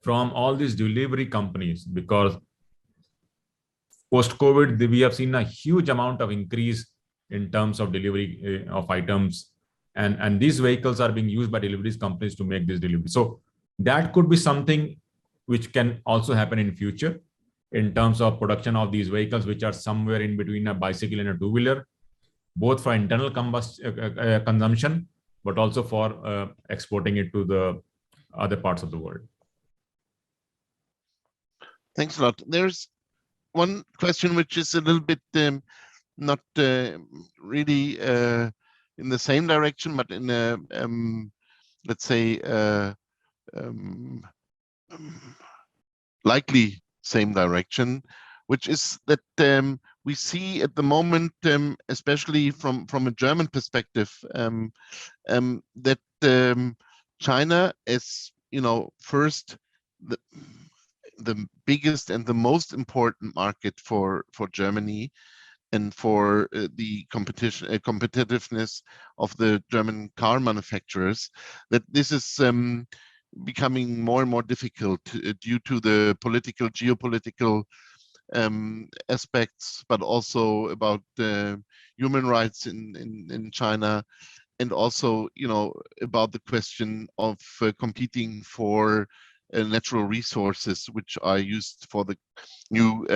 from all these delivery companies, because post-COVID, we have seen a huge amount of increase in terms of delivery of items. And these vehicles are being used by deliveries companies to make this delivery. So that could be something which can also happen in future in terms of production of these vehicles, which are somewhere in between a bicycle and a two-wheeler, both for internal consumption, but also for exporting it to the other parts of the world. Thanks a lot. There's one question which is a little bit not really in the same direction, but in a let's say likely same direction, which is that we see at the moment, especially from a German perspective, that China is, first the biggest and the most important market for Germany and for the competitiveness of the German car manufacturers, that this is becoming more and more difficult due to the geopolitical aspects, but also about human rights in China, and also about the question of competing for natural resources which are used for the new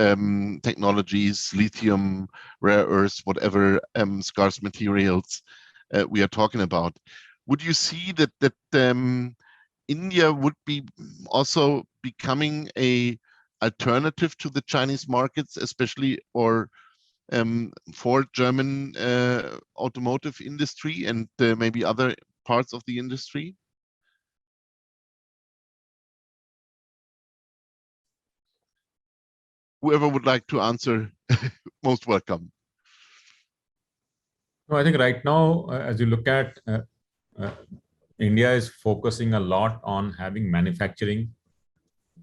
technologies, lithium, rare earths, whatever scarce materials we are talking about. Would you see that India would be also becoming a alternative to the Chinese markets, especially or for German automotive industry and maybe other parts of the industry? Whoever would like to answer, most welcome. No, I think right now, as you look at India is focusing a lot on having manufacturing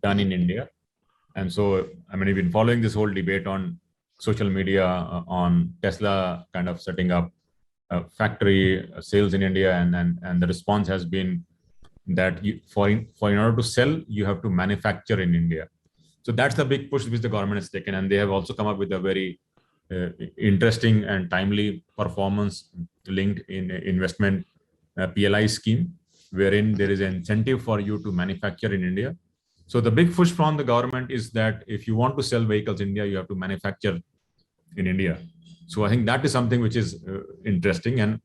done in India. And so, I mean, we've been following this whole debate on social media on Tesla kind of setting up factory sales in India, and the response has been that for in order to sell, you have to manufacture in India. So that's the big push which the government has taken, and they have also come up with a very interesting and timely performance-linked investment PLI scheme, wherein there is an incentive for you to manufacture in India. So the big push from the government is that if you want to sell vehicles in India, you have to manufacture in India. So I think that is something which is interesting. And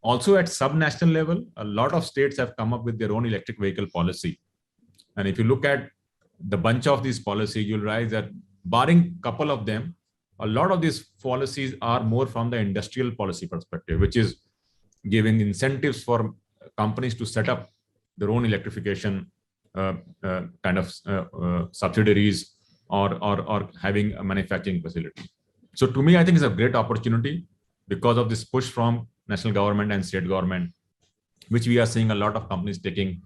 also at sub-national level, a lot of states have come up with their own electric vehicle policy. And if you look at the bunch of these policies, you'll realize that barring a couple of them, a lot of these policies are more from the industrial policy perspective, which is giving incentives for companies to set up their own electrification kind of subsidiaries or having a manufacturing facility. So to me, I think it's a great opportunity because of this push from national government and state government, which we are seeing a lot of companies taking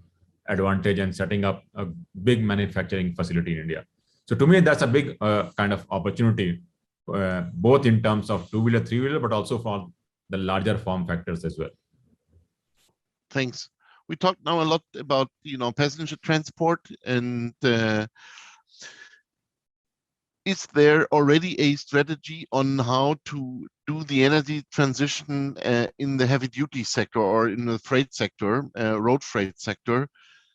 advantage and setting up a big manufacturing facility in India. So to me, that's a big kind of opportunity, both in terms of two-wheeler, three-wheeler, but also for the larger form factors as well. Thanks. We talked now a lot about passenger transport, and is there already a strategy on how to do the energy transition in the heavy-duty sector or in the freight sector, road freight sector?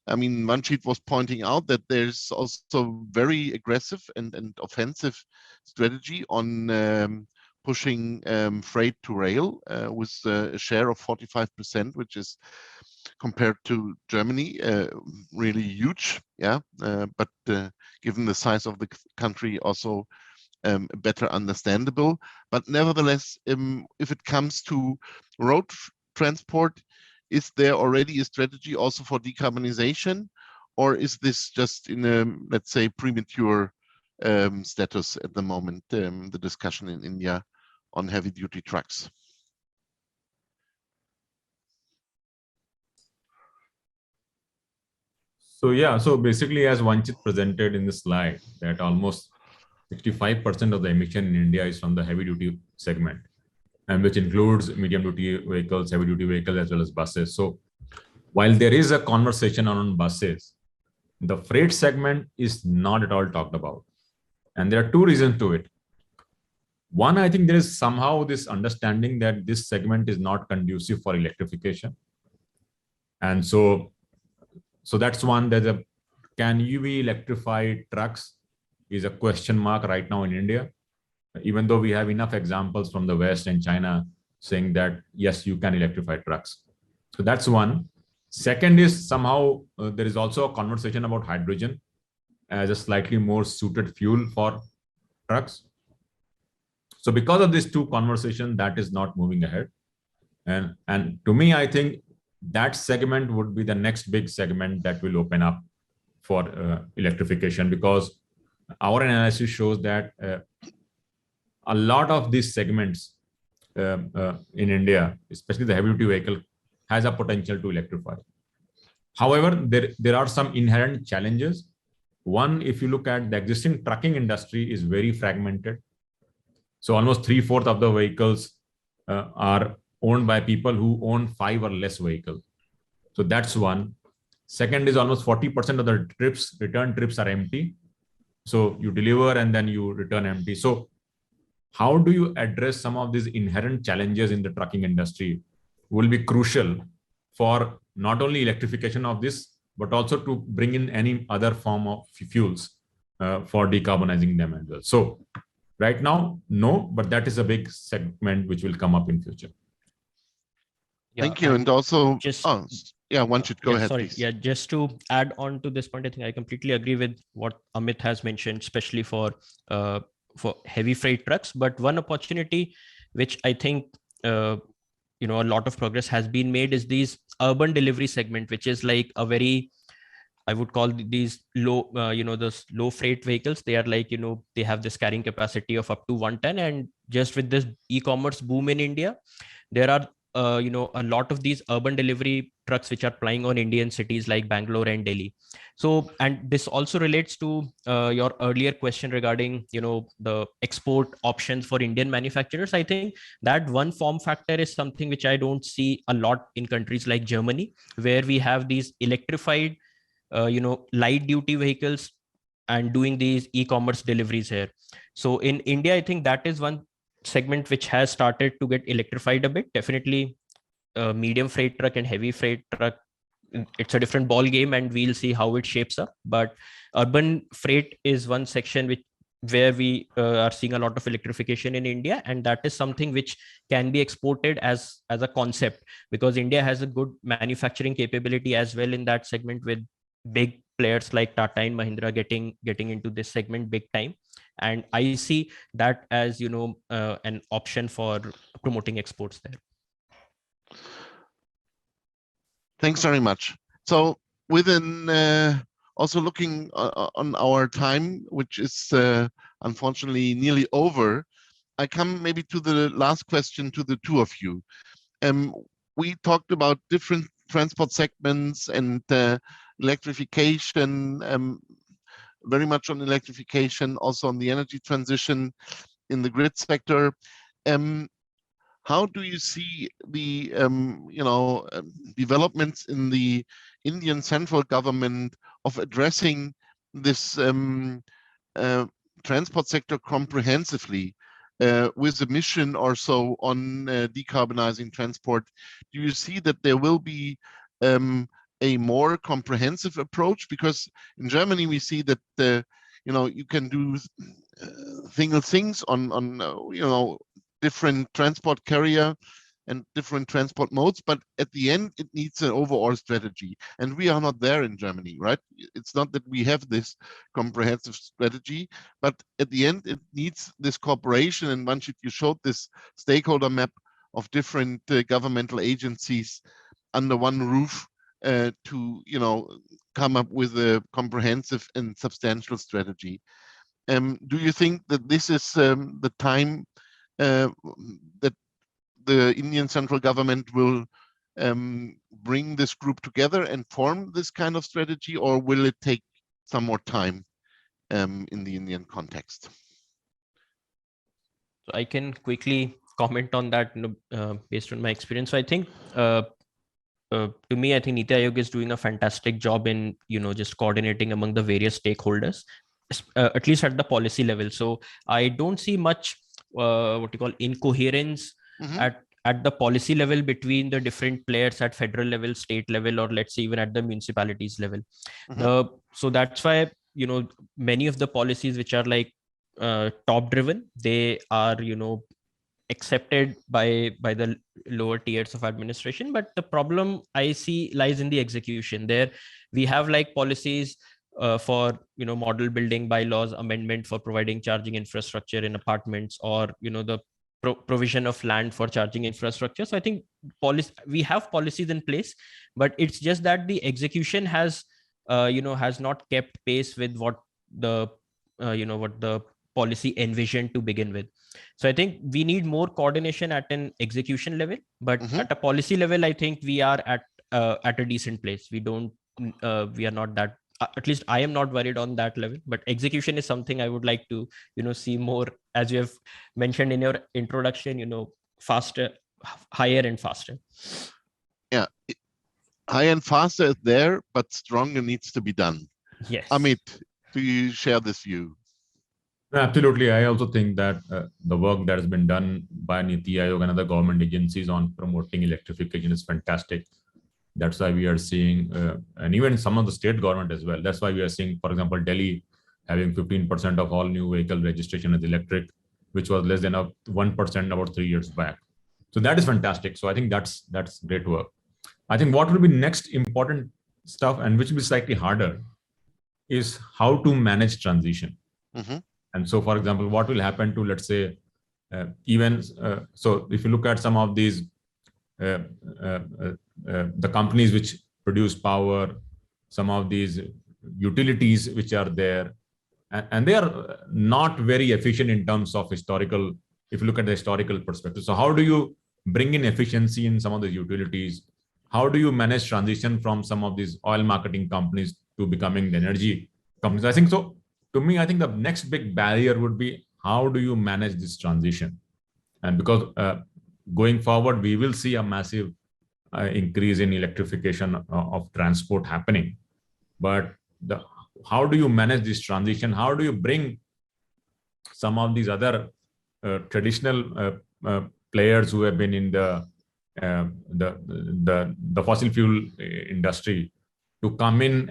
I mean, Manjit was pointing out that there's also very aggressive and offensive strategy on pushing freight to rail with a share of 45%, which is compared to Germany really huge. Yeah, but given the size of the country, also better understandable. But nevertheless, if it comes to road transport, is there already a strategy also for decarbonization, or is this just in a, let's say, premature status at the moment, the discussion in India on heavy-duty trucks? So basically, as Vanchit presented in the slide, that almost 65% of the emission in India is from the heavy duty segment, and which includes medium duty vehicles, heavy duty vehicles, as well as buses. So while there is a conversation on buses, the freight segment is not at all talked about. And there are two reasons to it. One, I think there is somehow this understanding that this segment is not conducive for electrification. And so that's one. Can UV electrified trucks is a question mark right now in India, even though we have enough examples from the West and China saying that, yes, you can electrify trucks. So that's one. Second is somehow there is also a conversation about hydrogen as a slightly more suited fuel for trucks. So because of these two conversations, that is not moving ahead. And to me, I think that segment would be the next big segment that will open up for electrification, because our analysis shows that a lot of these segments in India, especially the heavy duty vehicle, has a potential to electrify. However, there are some inherent challenges. One, if you look at the existing trucking industry, is very fragmented. So almost 3/4 of the vehicles are owned by people who own 5 or less vehicles. So that's one. Second is almost 40% of the return trips are empty. So you deliver and then you return empty. So how do you address some of these inherent challenges in the trucking industry will be crucial for not only electrification of this, but also to bring in any other form of fuels for decarbonizing them as well. So right now, no, but that is a big segment which will come up in future. Yeah, thank you. And also, one should go ahead, sorry. please. Yeah, just to add on to this point, I think I completely agree with what Amit has mentioned, especially for heavy freight trucks. But one opportunity which I think a lot of progress has been made is these urban delivery segment, which is like a very, I would call these low, those low freight vehicles. They are like, they have this carrying capacity of up to 1 ton. And just with this e-commerce boom in India, there are, a lot of these urban delivery trucks which are plying on Indian cities like Bangalore and Delhi. So, and this also relates to your earlier question regarding, the export options for Indian manufacturers. I think that one form factor is something which I don't see a lot in countries like Germany, where we have these electrified light duty vehicles and doing these e-commerce deliveries here. So in India, I think that is one segment which has started to get electrified a bit. Definitely medium freight truck and heavy freight truck, it's a different ball game, and we'll see how it shapes up. But urban freight is one section where we are seeing a lot of electrification in India, and that is something which can be exported as a concept, because India has a good manufacturing capability as well in that segment, with big players like Tata and Mahindra getting into this segment big time. And I see that as an option for promoting exports there. Thanks very much. So within also looking on our time, which is unfortunately nearly over, I come maybe to the last question to the two of you. We talked about different transport segments and electrification, very much on electrification, also on the energy transition in the grid sector. How do you see the developments in the Indian central government of addressing this transport sector comprehensively with a mission or so on decarbonizing transport? Do you see that there will be a more comprehensive approach? Because in Germany we see that you can do single things on different transport carrier and different transport modes, but at the end it needs an overall strategy, and we are not there in Germany, right? It's not that we have this comprehensive strategy, but at the end it needs this cooperation. And Vanchit, you showed this stakeholder map of different governmental agencies under one roof to come up with a comprehensive and substantial strategy. Do you think that this is the time that the Indian central government will bring this group together and form this kind of strategy, or will it take some more time in the Indian context? So I can quickly comment on that, based on my experience. So I think, to me, I think Niti Aayog is doing a fantastic job in, just coordinating among the various stakeholders, at least at the policy level. So I don't see much, what you call, incoherence at the policy level between the different players at federal level, state level, or let's say even at the municipalities level. So that's why, many of the policies which are like top driven, they are, accepted by the lower tiers of administration. But the problem I see lies in the execution. There we have like policies for model building bylaws amendment for providing charging infrastructure in apartments, or the provision of land for charging infrastructure. So I think we have policies in place, but it's just that the execution has has not kept pace with what the what the policy envisioned to begin with. So I think we need more coordination at an execution level, but at a policy level, I think we are at a decent place. We are not that, at least I am not worried on that level, but execution is something I would like to, see more, as you have mentioned in your introduction, faster, higher and faster. Yeah, high and faster is there, but stronger needs to be done. Yes. Amit, do you share this view? Absolutely. I also think that the work that has been done by Niti Aayog and other government agencies on promoting electrification is fantastic. That's why we are seeing, and even some of the state government as well. That's why we are seeing, for example, Delhi having 15% of all new vehicle registration as electric, which was less than 1% about 3 years back. So that is fantastic. So I think that's great work. I think what will be next important stuff, and which will be slightly harder, is how to manage transition. And so, for example, what will happen to, let's say, so if you look at some of these, the companies which produce power, some of these utilities which are there, and they are not very efficient in terms of historical, if you look at the historical perspective. So how do you bring in efficiency in some of the utilities? How do you manage transition from some of these oil marketing companies to becoming the energy companies? I think so. To me, I think the next big barrier would be, how do you manage this transition? And because going forward, we will see a massive increase in electrification of transport happening. But how do you manage this transition? How do you bring some of these other traditional players who have been in the fossil fuel industry to come in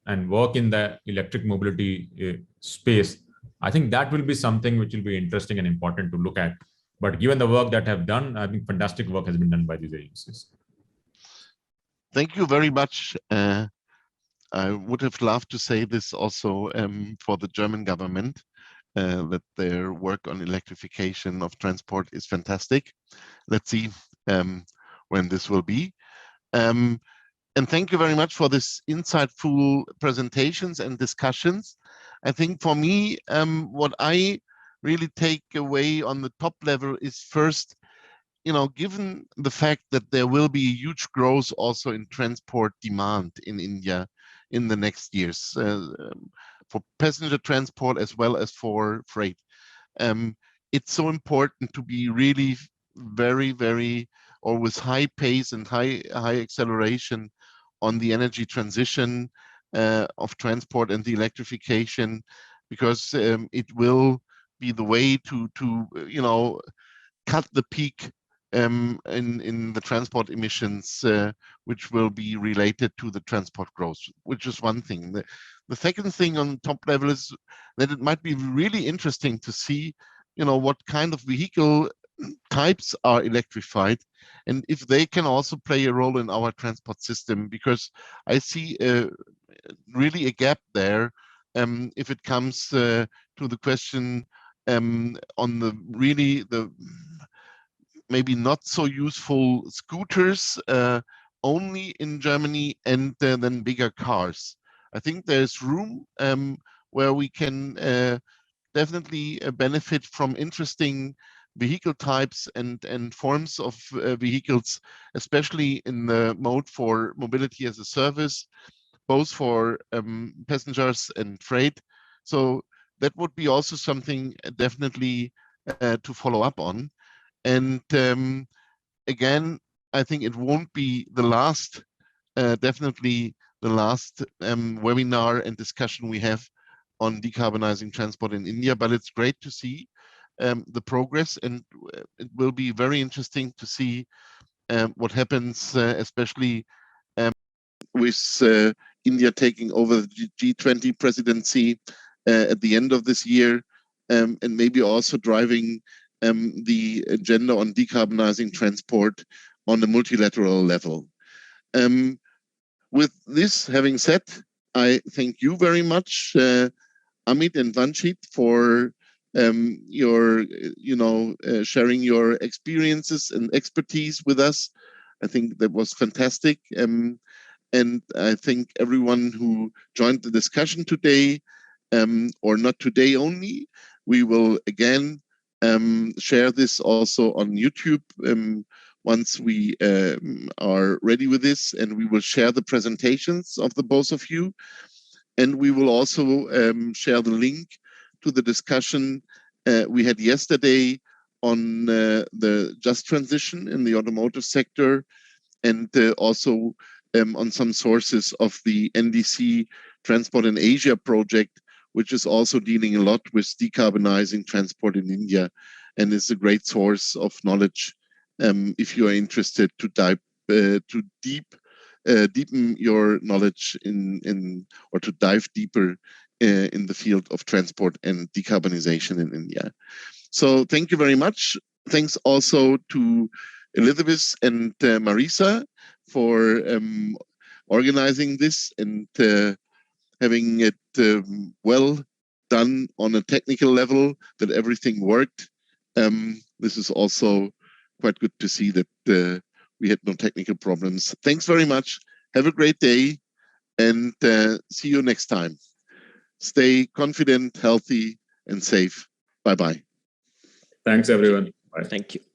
and work in the electric mobility space? I think that will be something which will be interesting and important to look at. But given the work that have done, I think fantastic work has been done by these agencies. Thank you very much. I would have loved to say this also for the German government, that their work on electrification of transport is fantastic. Let's see when this will be. And thank you very much for this insightful presentations and discussions. I think for me, what I really take away on the top level is, first, given the fact that there will be a huge growth also in transport demand in India in the next years, for passenger transport as well as for freight. It's so important to be really very, very, or with high pace and high acceleration on the energy transition of transport and the electrification, because it will be the way to cut the peak in the transport emissions, which will be related to the transport growth, which is one thing. The second thing on top level is that it might be really interesting to see, what kind of vehicle types are electrified, and if they can also play a role in our transport system, because I see really a gap there if it comes to the question on the maybe not so useful scooters only in Germany, and then bigger cars. I think there's room where we can definitely benefit from interesting vehicle types and forms of vehicles, especially in the mode for mobility as a service, both for passengers and freight. So that would be also something definitely to follow up on. And again, I think it won't be the last, definitely the last webinar and discussion we have on decarbonizing transport in India, but it's great to see the progress, and it will be very interesting to see what happens, especially with India taking over the G20 presidency at the end of this year, and maybe also driving the agenda on decarbonizing transport on a multilateral level. With this having said, I thank you very much, Amit and Vanshit, for your, sharing your experiences and expertise with us. I think that was fantastic. And I think everyone who joined the discussion today, or not today only, we will again share this also on YouTube once we are ready with this, and we will share the presentations of the both of you. And we will also share the link to the discussion we had yesterday on the just transition in the automotive sector, and also on some sources of the NDC Transport in Asia project, which is also dealing a lot with decarbonizing transport in India, and is a great source of knowledge if you are interested to deepen your knowledge or to dive deeper in the field of transport and decarbonization in India. So thank you very much. Thanks also to Elizabeth and Marisa for organizing this and having it well done on a technical level, that everything worked. This is also quite good to see that we had no technical problems. Thanks very much. Have a great day, and see you next time. Stay confident, healthy, and safe. Bye-bye. Thanks, everyone. Bye. Thank you.